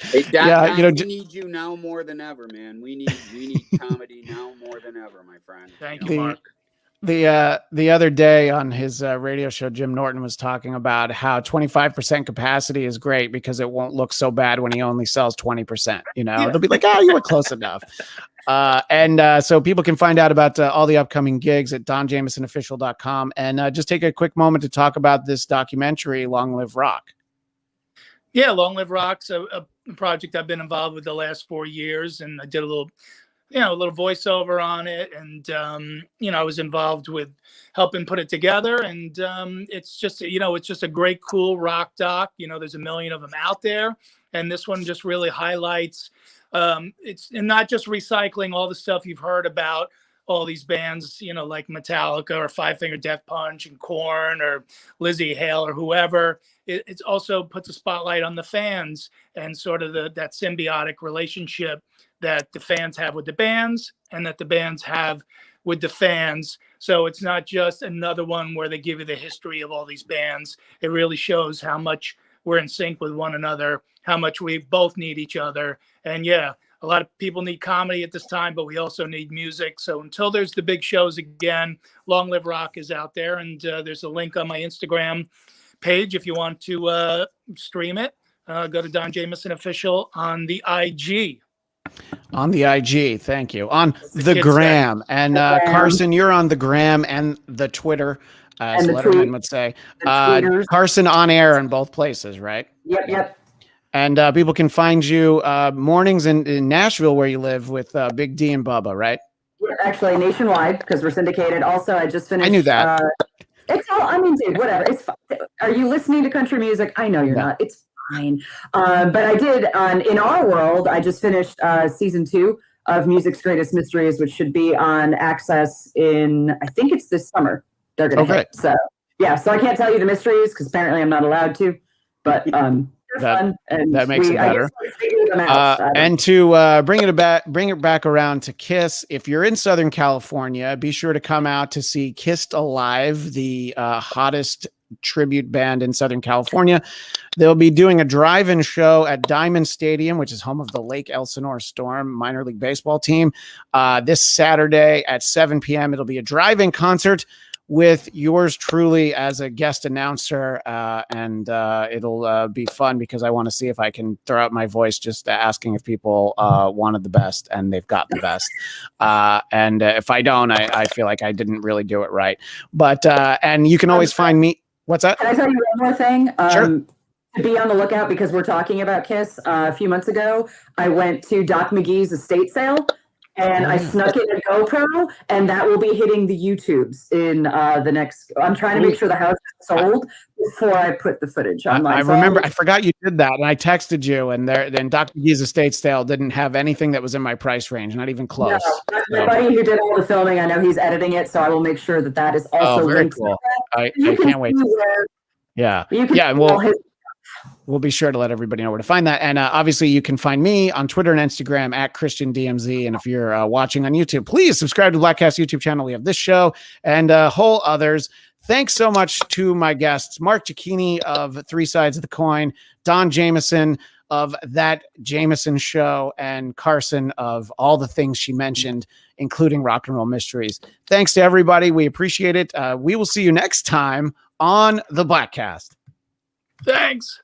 D: Hey, we need you now more than ever, man. We need comedy now more than ever, my friend.
A: Thank you, Mark.
B: The other day on his radio show, Jim Norton was talking about how 25% capacity is great because it won't look so bad when he only sells 20%. They'll be like, you were close enough. So people can find out about all the upcoming gigs at donjamisonofficial.com. And just take a quick moment to talk about this documentary, Long Live Rock.
A: Yeah, Long Live Rock's a project I've been involved with the last 4 years, and I did a little voiceover on it. And, I was involved with helping put it together. And it's just a great, cool rock doc. There's a million of them out there. And this one just really highlights, it's not just recycling all the stuff you've heard about all these bands, like Metallica or Five Finger Death Punch and Korn or Lizzie Hale or whoever. It also puts a spotlight on the fans and sort of that symbiotic relationship that the fans have with the bands and that the bands have with the fans. So it's not just another one where they give you the history of all these bands. It really shows how much we're in sync with one another, how much we both need each other. And yeah, a lot of people need comedy at this time, but we also need music. So until there's the big shows again, Long Live Rock is out there. And there's a link on my Instagram page if you want to stream it. Go to Don Jamieson Official on the IG.
B: On the IG, thank you. On the gram. And Carsen, you're on the gram and the Twitter, as Letterman would say. Carsen on air in both places, right?
C: Yep.
B: And people can find you mornings in Nashville, where you live, with Big D and Bubba, right?
C: Yeah, actually, nationwide, because we're syndicated. Also, I just finished.
B: I knew that.
C: It's all. I mean, dude, whatever. It's. Are you listening to country music? I know you're not. It's fine. But I did in Our World. I just finished season 2 of Music's Greatest Mysteries, which should be on Access in, I think it's this summer. They're gonna hit. So yeah. So I can't tell you the mysteries because apparently I'm not allowed to. But
B: that makes it better. And to bring it back around to Kiss, if you're in Southern California, be sure to come out to see Kissed Alive, the hottest tribute band in Southern California. They'll be doing a drive-in show at Diamond Stadium, which is home of the Lake Elsinore Storm minor league baseball team, this Saturday at 7 p.m. It'll be a drive-in concert with yours truly as a guest announcer, and it'll be fun because I want to see if I can throw out my voice just asking if people wanted the best, and they've got the best. And if I don't, I feel like I didn't really do it right. But and you can always find me. What's that?
C: Can I tell you one more thing?
B: Sure.
C: To be on the lookout, because we're talking about Kiss. A few months ago, I went to Doc McGee's estate sale. And I snuck in a GoPro, and that will be hitting the YouTubes in the next. I'm trying to make sure the house is sold before I put the footage online.
B: I remember. I forgot you did that, and I texted you. And then Dr. Gee's estate sale didn't have anything that was in my price range, not even close.
C: No, my buddy who did all the filming, I know he's editing it, so I will make sure that is also
B: very
C: linked.
B: cool. I
C: You
B: can't wait. Yeah.
C: You can
B: Yeah.
C: follow his.
B: We'll be sure to let everybody know where to find that. And obviously, you can find me on Twitter and Instagram at ChristianDMZ. And if you're watching on YouTube, please subscribe to the Bladtcast YouTube channel. We have this show and whole others. Thanks so much to my guests, Mark Chicchini of Three Sides of the Coin, Don Jamieson of That Jamieson Show, and Carsen of all the things she mentioned, including Rock and Roll Mysteries. Thanks to everybody. We appreciate it. We will see you next time on the Bladtcast.
A: Thanks.